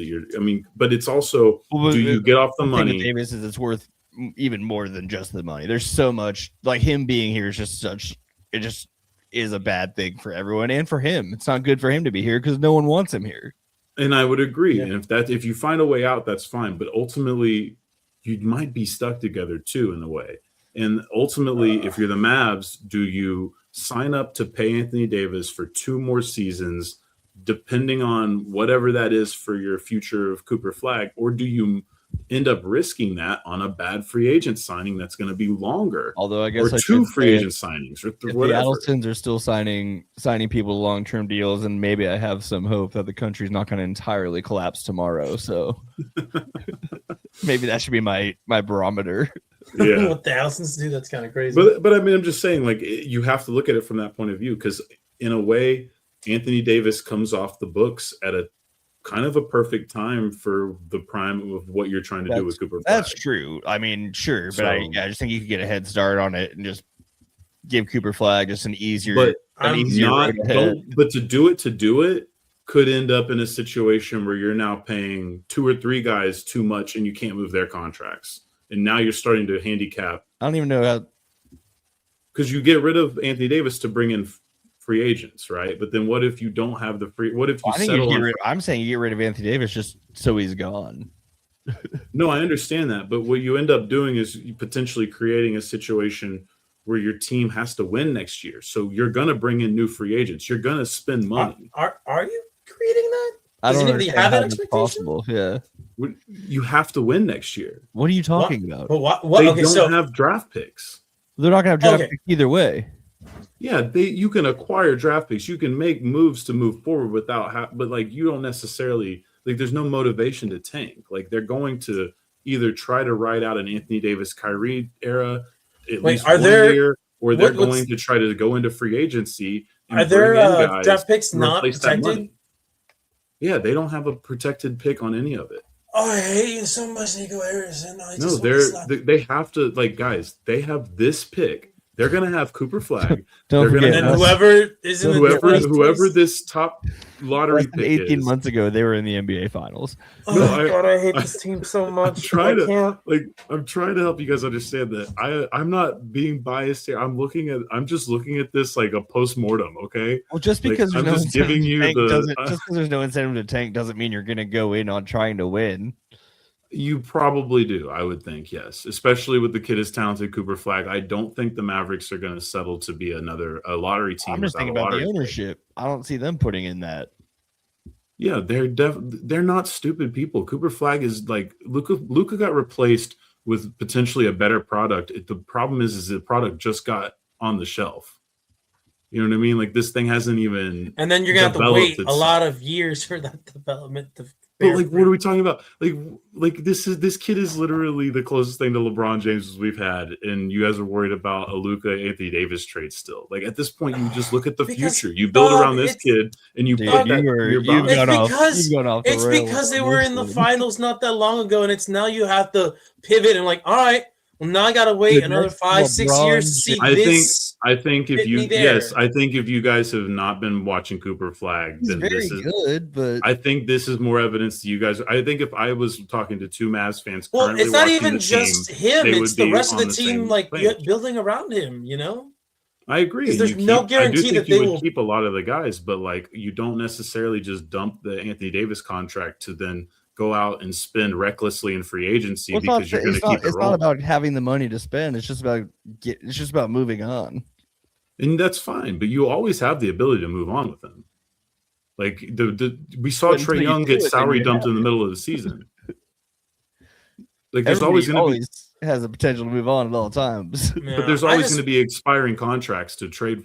but it's also, do you get off the money? The Davis is it's worth even more than just the money. There's so much, like, him being here is it just is a bad thing for everyone and for him. It's not good for him to be here because no one wants him here. And I would agree. Yeah. And if you find a way out, that's fine. But ultimately, you might be stuck together too, in a way. And ultimately, if you're the Mavs, do you sign up to pay Anthony Davis for 2 more seasons depending on whatever that is for your future of Cooper Flag, or do you end up risking that on a bad free agent signing that's going to be longer, Although I or guess I two should free say, agent signings, or if the whatever. Addisons are still signing people to long-term deals, and maybe I have some hope that the country's not going to entirely collapse tomorrow. So maybe that should be my barometer. Yeah. What the Allisons do, that's kind of crazy. But I mean, I'm just saying, like, you have to look at it from that point of view, because in a way, Anthony Davis comes off the books at a kind of a perfect time for the prime of what you're trying to do with Cooper Flag. That's true. I mean, sure, but I just think you could get a head start on it and just give Cooper Flag just an easier road ahead. But to do it could end up in a situation where you're now paying 2 or 3 guys too much and you can't move their contracts. And now you're starting to handicap. I don't even know how, because you get rid of Anthony Davis to bring in free agents, right? But then what if you don't have the free? What if you settle? I'm saying you get rid of Anthony Davis just so he's gone. No, I understand that, but what you end up doing is potentially creating a situation where your team has to win next year. So you're going to bring in new free agents. You're going to spend money. Are you creating that? I don't anybody have that expectation? Possible. Yeah. You have to win next year. What are you talking about? What? They don't have draft picks. They're not going to have draft picks either way. Yeah, you can acquire draft picks. You can make moves to move forward without, but like you don't necessarily like. There's no motivation to tank. Like they're going to either try to ride out an Anthony Davis, Kyrie era at least 1 year, or they're going to try to go into free agency. And are there draft picks not protected? Yeah, they don't have a protected pick on any of it. Oh, I hate you so much, Nico Harrison. No, they have to, like, guys. They have this pick. They're going to have Cooper Flag. And whoever is in whoever this top lottery pick 18 is. months ago, they were in the NBA Finals. Oh my God, I hate this team so much. I'm trying to help you guys understand that I'm not being biased here. I'm just looking at this like a post-mortem, okay? Well, just because like, there's just because there's no incentive to tank doesn't mean you're going to go in on trying to win. You probably do, I would think, yes. Especially with the kid as talented Cooper Flag. I don't think the Mavericks are going to settle to be a lottery team. I'm just thinking about the ownership. I don't see them putting in that. Yeah, they're not stupid people. Cooper Flag is like Luka got replaced with potentially a better product. The problem is the product just got on the shelf. You know what I mean? Like this thing hasn't even. And then you're gonna have to wait a lot of years for that development to. But like, what are we talking about? Like this kid is literally the closest thing to LeBron James we've had, and you guys are worried about a Luka Anthony Davis trade still. Like at this point, you just look at the future. You build around this kid, and you put that. It's because they were in the finals not that long ago, and it's now you have to pivot and like, all right. Well, now I gotta wait another 5-6 years to see this. I think if you guys have not been watching Cooper Flag, then this is good. But I think this is more evidence to you guys. I think if I was talking to 2 Mavs fans, well, it's not even just him; it's the rest of the team, like building around him. You know. I agree. Because there's no guarantee that they will keep a lot of the guys, but like you don't necessarily just dump the Anthony Davis contract to then go out and spend recklessly in free agency because you're going to keep it rolling. It's not about having the money to spend. It's just about moving on. And that's fine, but you always have the ability to move on with them. Like we saw Trae Young get salary dumped in the middle of the season. Like there's always has the potential to move on at all times. Yeah, but there's always going to be expiring contracts to trade.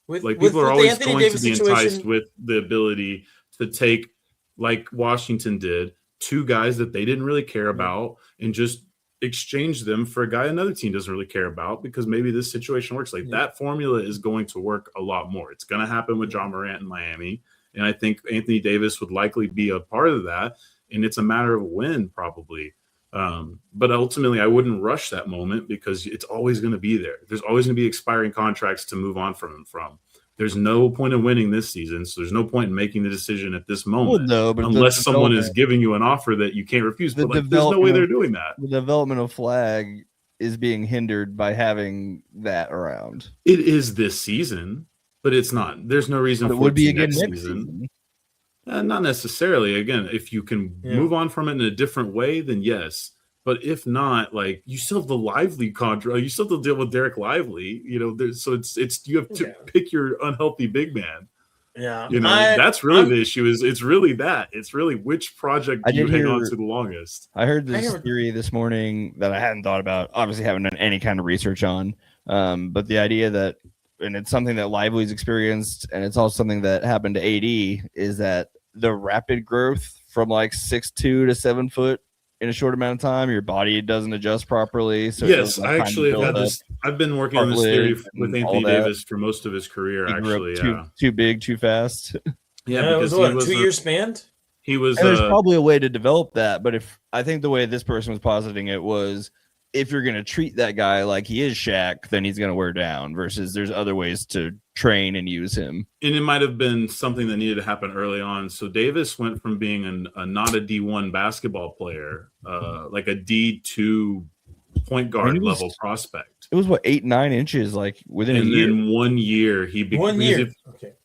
People are always going to be enticed with the ability to take, like Washington did, 2 guys that they didn't really care about and just exchange them for a guy another team doesn't really care about because maybe this situation works. Like that formula is going to work a lot more. It's going to happen with John Morant in Miami. And I think Anthony Davis would likely be a part of that. And it's a matter of when probably. But ultimately I wouldn't rush that moment because it's always going to be there. There's always going to be expiring contracts to move on from. There's no point in winning this season, so there's no point in making the decision at this moment. Well, no, unless someone is giving you an offer that you can't refuse. But there's no way they're doing that. The development of Flag is being hindered by having that around. It is this season, but it's not. There's no reason for it would be again next season. Not necessarily. Again, if you can move on from it in a different way, then yes. But if not, like you still have the Lively contract, you still have to deal with Derek Lively. You know, so it's you have to pick your unhealthy big man. Yeah, that's really the issue. It's really that. It's really which project do you hang on to the longest. I heard this theory this morning that I hadn't thought about. Obviously, haven't done any kind of research on. But the idea that, and it's something that Lively's experienced, and it's also something that happened to AD, is that the rapid growth from like 6'2" to 7 foot in a short amount of time, your body doesn't adjust properly. So yes, I actually have had this. I've been working on this theory with Anthony Davis for most of his career. Actually, too big, too fast. Yeah, because it was 2 years spanned. He was. There's probably a way to develop that, but I think the way this person was positing it was, if you're going to treat that guy like he is Shaq, then he's going to wear down, versus there's other ways to train and use him. And it might have been something that needed to happen early on. So Davis went from being not a D1 basketball player, like a D2 point guard level prospect. It was 8-9 inches, like within a year. And then 1 year he became. 1 year.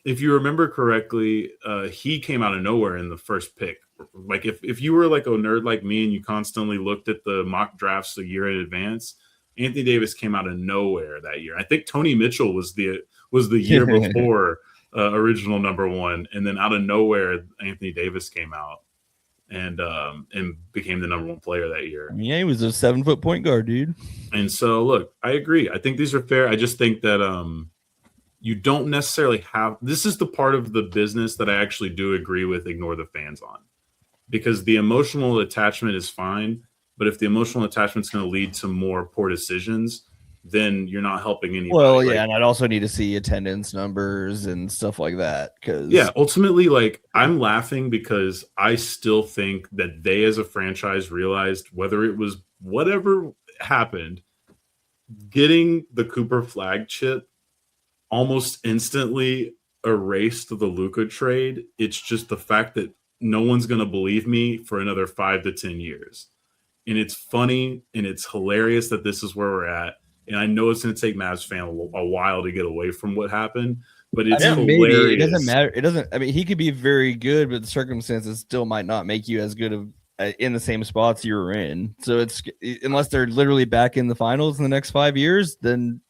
If you remember correctly, he came out of nowhere in the first pick. Like if you were like a nerd like me and you constantly looked at the mock drafts a year in advance, Anthony Davis came out of nowhere that year. I think Tony Mitchell was the year before original number one, and then out of nowhere Anthony Davis came out and became the number one player that year. Yeah, he was a 7 foot point guard, dude. And so look, I agree. I think these are fair. I just think that you don't necessarily have. This is the part of the business that I actually do agree with. Ignore the fans on. Because the emotional attachment is fine, but if the emotional attachment is going to lead to more poor decisions, then you're not helping anybody. Well, yeah, and I'd also need to see attendance numbers and stuff like that. Ultimately, like, I'm laughing because I still think that they as a franchise realized, whether it was whatever happened, getting the Cooper flag chip almost instantly erased the Luka trade. It's just the fact that no one's going to believe me for another 5 to 10 years. And it's funny and it's hilarious that this is where we're at. And I know it's going to take Mavs fan a while to get away from what happened, but it's hilarious. Maybe. It doesn't matter. It doesn't. I mean, he could be very good, but the circumstances still might not make you as good of in the same spots you were in. So it's unless they're literally back in the finals in the next 5 years, then.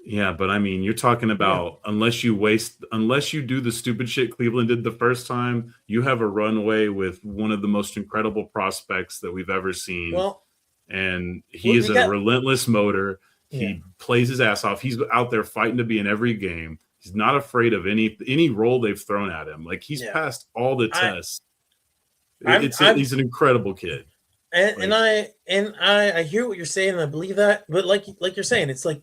Yeah, but I mean, you're talking about unless you do the stupid shit Cleveland did the first time, you have a runway with one of the most incredible prospects that we've ever seen. And he is a relentless motor. He plays his ass off. He's out there fighting to be in every game. He's not afraid of any role they've thrown at him. Like, he's passed all the tests. He's an incredible kid. And I hear what you're saying, and I believe that. But like you're saying, it's like,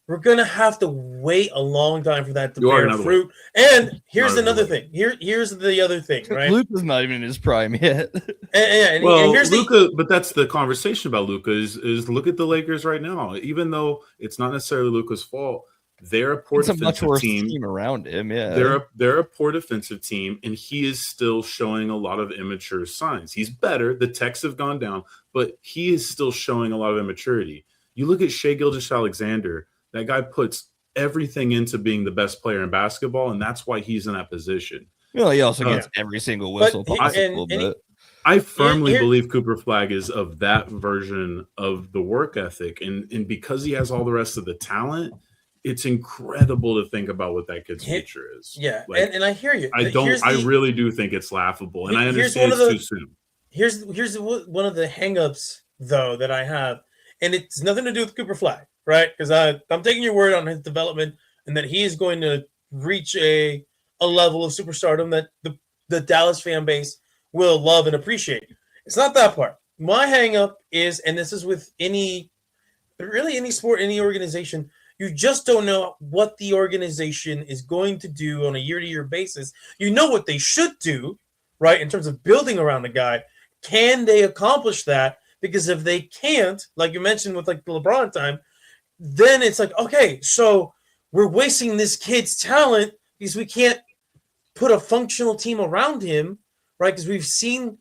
we're gonna have to wait a long time for that to bear fruit. And here's another thing. Here's the other thing, right? Luka's not even in his prime yet. and here's Luka, but that's the conversation about Luka is look at the Lakers right now. Even though it's not necessarily Luka's fault, they're a poor defensive team around him. Yeah, they're a poor defensive team, and he is still showing a lot of immature signs. He's better. The techs have gone down, but he is still showing a lot of immaturity. You look at Shai Gilgeous-Alexander. That guy puts everything into being the best player in basketball, and that's why he's in that position. Well, he also gets every single whistle possible. I firmly believe Cooper Flag is of that version of the work ethic, and because he has all the rest of the talent, it's incredible to think about what that kid's future is. Yeah, and I hear you. I really do think it's laughable, and I understand it's too soon. Here's one of the hangups, though, that I have, and it's nothing to do with Cooper Flag. Right, because I'm taking your word on his development and that he is going to reach a level of superstardom that the Dallas fan base will love and appreciate. It's not that part. My hang up is, and this is with any sport, any organization, you just don't know what the organization is going to do on a year-to-year basis. You know what they should do, right, in terms of building around the guy. Can they accomplish that? Because if they can't, like you mentioned with like the LeBron time, then it's like, okay, so we're wasting this kid's talent because we can't put a functional team around him, right? Because we've seen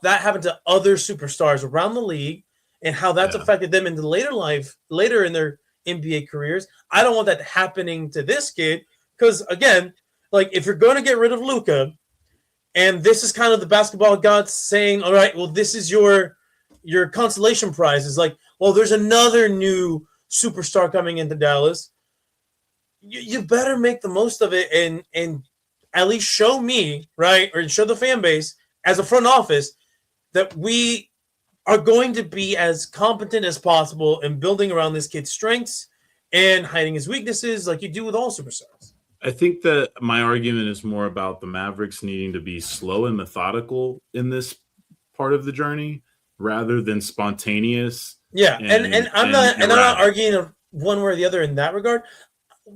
that happen to other superstars around the league and how that's affected them in the later in their NBA careers. I don't want that happening to this kid because, again, like if you're going to get rid of Luka, and this is kind of the basketball gods saying, all right, well, this is your consolation prize. Is like, well, there's another new superstar coming into Dallas. you better make the most of it and at least show me, right, or show the fan base as a front office that we are going to be as competent as possible in building around this kid's strengths and hiding his weaknesses like you do with all superstars. I think that my argument is more about the Mavericks needing to be slow and methodical in this part of the journey rather than spontaneous. Yeah, and I'm not arguing one way or the other in that regard.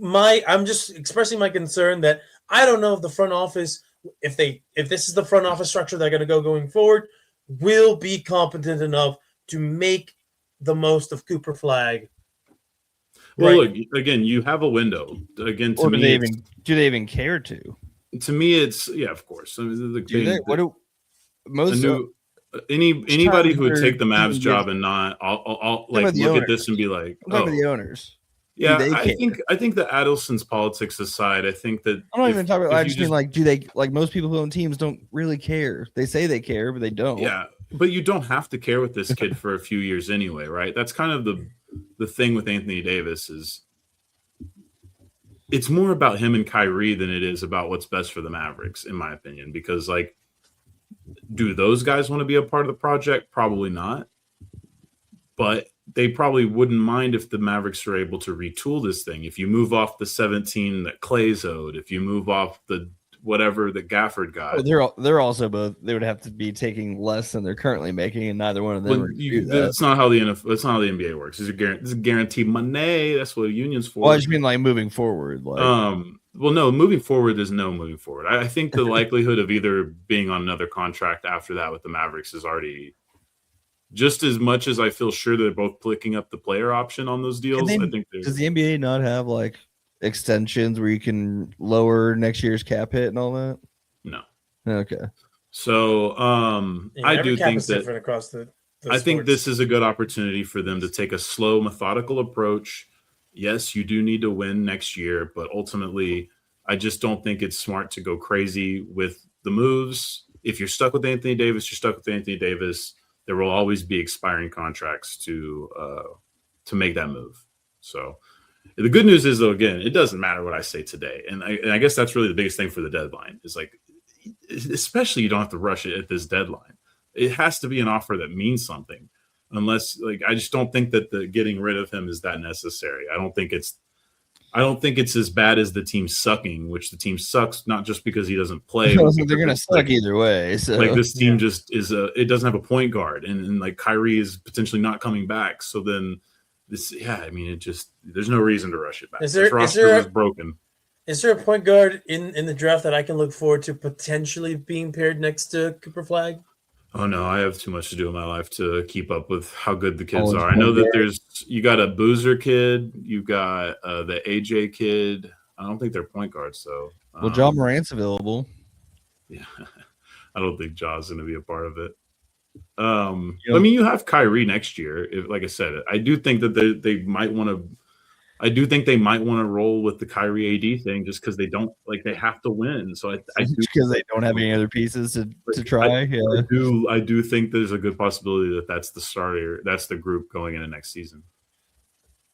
I'm just expressing my concern that I don't know if the front office, if this is the front office structure they're going to going forward, will be competent enough to make the most of Cooper Flag. Well, look, again, you have a window. Again, to me, do they even care to? To me, it's of course. I mean, anybody who would take the Mavs job and not, I'll like look at this and be like, the owners. Yeah, I think that Adelson's politics aside, I think that I'm not even talking about. I just mean like, do they like most people who own teams don't really care? They say they care, but they don't. Yeah, but you don't have to care with this kid for a few years anyway, right? That's kind of the thing with Anthony Davis is it's more about him and Kyrie than it is about what's best for the Mavericks, in my opinion. Because like, do those guys want to be a part of the project? Probably not. But they probably wouldn't mind if the Mavericks are able to retool this thing. If you move off the 17 that Clay's owed, if you move off the whatever that Gafford got. Well, they're also both. They would have to be taking less than they're currently making, and neither one of them. That's not how the NBA works. This is guaranteed money. That's what a union's for. Well, I just mean like moving forward. Like, well, no, moving forward. There's no moving forward. I think the likelihood of either being on another contract after that with the Mavericks is already. Just as much as I feel sure they're both picking up the player option on those deals, I think. Does the NBA not have like extensions where you can lower next year's cap hit and all that? No. Okay. So I do think that across the I think this is a good opportunity for them to take a slow, methodical approach. Yes, you do need to win next year, but ultimately, I just don't think it's smart to go crazy with the moves. If you're stuck with Anthony Davis, you're stuck with Anthony Davis. There will always be expiring contracts to make that move. So the good news is, though, again, it doesn't matter what I say today. And I guess that's really the biggest thing for the deadline is like, especially you don't have to rush it at this deadline. It has to be an offer that means something unless like, I just don't think that the getting rid of him is that necessary. I don't think it's as bad as the team sucking, which the team sucks not just because he doesn't play. They're going to suck either way. So like this team just is it doesn't have a point guard, and like Kyrie is potentially not coming back. So then this, I mean, it just there's no reason to rush it back. This roster is broken. Is there a point guard in the draft that I can look forward to potentially being paired next to Cooper Flag? Oh no, I have too much to do in my life to keep up with how good the kids are. I know that you got a Boozer kid, you got the AJ kid. I don't think they're point guards though. Well, John Morant's available. Yeah, I don't think Ja's going to be a part of it. I mean, you have Kyrie next year. Like I said, I do think that they might want to. I do think they might want to roll with the Kyrie AD thing just because they don't like they have to win. So I do because they don't have any other pieces to try. I do think there's a good possibility that that's the starter. That's the group going into next season.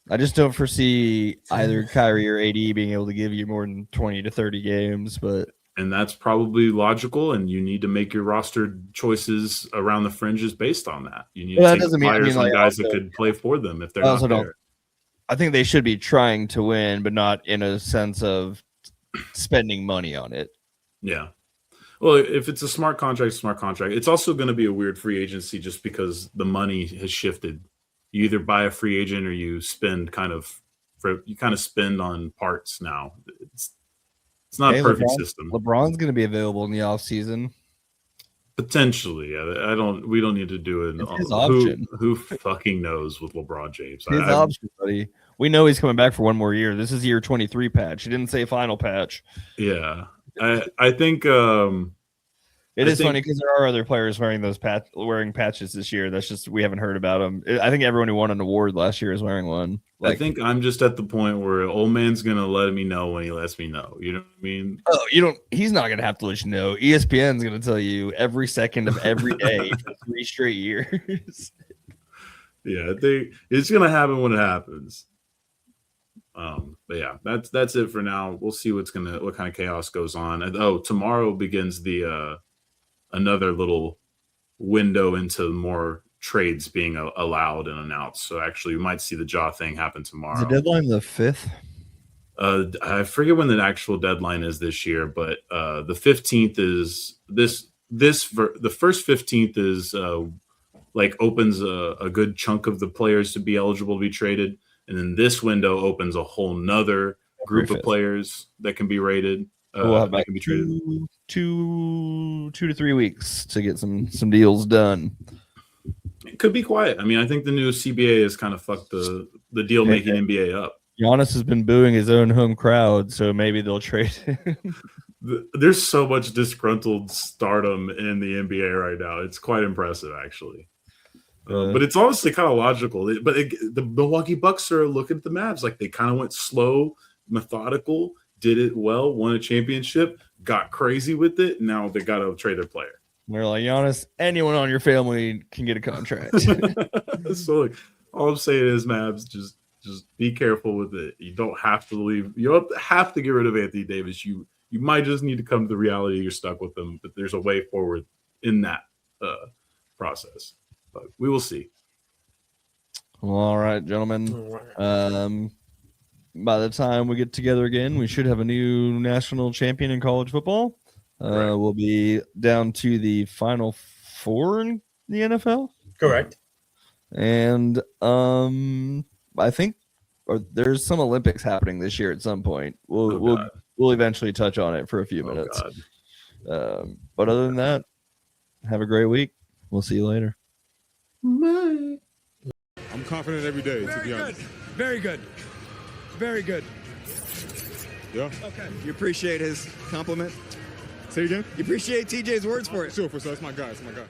I just don't foresee either Kyrie or AD being able to give you more than 20 to 30 games, and that's probably logical. And you need to make your roster choices around the fringes based on that. You need to take players on guys that could play for them if they're not there. I think they should be trying to win, but not in a sense of spending money on it. Yeah. Well, if it's a smart contract. It's also going to be a weird free agency just because the money has shifted. You either buy a free agent or you spend spend on parts now. It's not a perfect system. LeBron's going to be available in the offseason. Potentially, we don't need to do it. His option. Who fucking knows with LeBron James? His option, buddy. We know he's coming back for one more year. This is year 23 patch. He didn't say final patch. Yeah, I think it is funny because there are other players wearing wearing patches this year. That's just we haven't heard about them. I think everyone who won an award last year is wearing one. I think I'm just at the point where old man's gonna let me know when he lets me know. You know what I mean? Oh, you don't. He's not gonna have to let you know. ESPN's gonna tell you every second of every day for 3 straight years. Yeah, it's gonna happen when it happens. But yeah, that's it for now. We'll see what kind of chaos goes on. And, tomorrow begins the another little window into more trades being allowed and announced. So actually, we might see the jaw thing happen tomorrow. Is the deadline the 5th? I forget when the actual deadline is this year, but the 15th is the first 15th is opens a good chunk of the players to be eligible to be traded. And then this window opens a whole nother group of players that can be rated. We'll have that can be traded. 2 to 3 weeks to get some deals done. It could be quiet. I mean, I think the new CBA has kind of fucked the deal making NBA up. Giannis has been booing his own home crowd, so maybe they'll trade him. There's so much disgruntled stardom in the NBA right now. It's quite impressive, actually. But it's honestly kind of logical. The Milwaukee Bucks are looking at the Mavs like they kind of went slow, methodical, did it well, won a championship, got crazy with it. Now they got to trade their player. They're like, Giannis, anyone on your family can get a contract. So all I'm saying is, Mavs, just be careful with it. You don't have to leave. You don't have to get rid of Anthony Davis. You might just need to come to the reality you're stuck with them. But there's a way forward in that process. But we will see. All right, gentlemen. By the time we get together again, we should have a new national champion in college football. Right. We'll be down to the Final Four in the NFL. Correct. And I think there's some Olympics happening this year at some point. We'll eventually touch on it for a few minutes. But other than that, have a great week. We'll see you later. I'm confident every day, to be honest. Very good. Very good. Yeah. Okay. You appreciate his compliment? Say again? You appreciate TJ's words for it? Sure, for so that's my guy. That's my guy.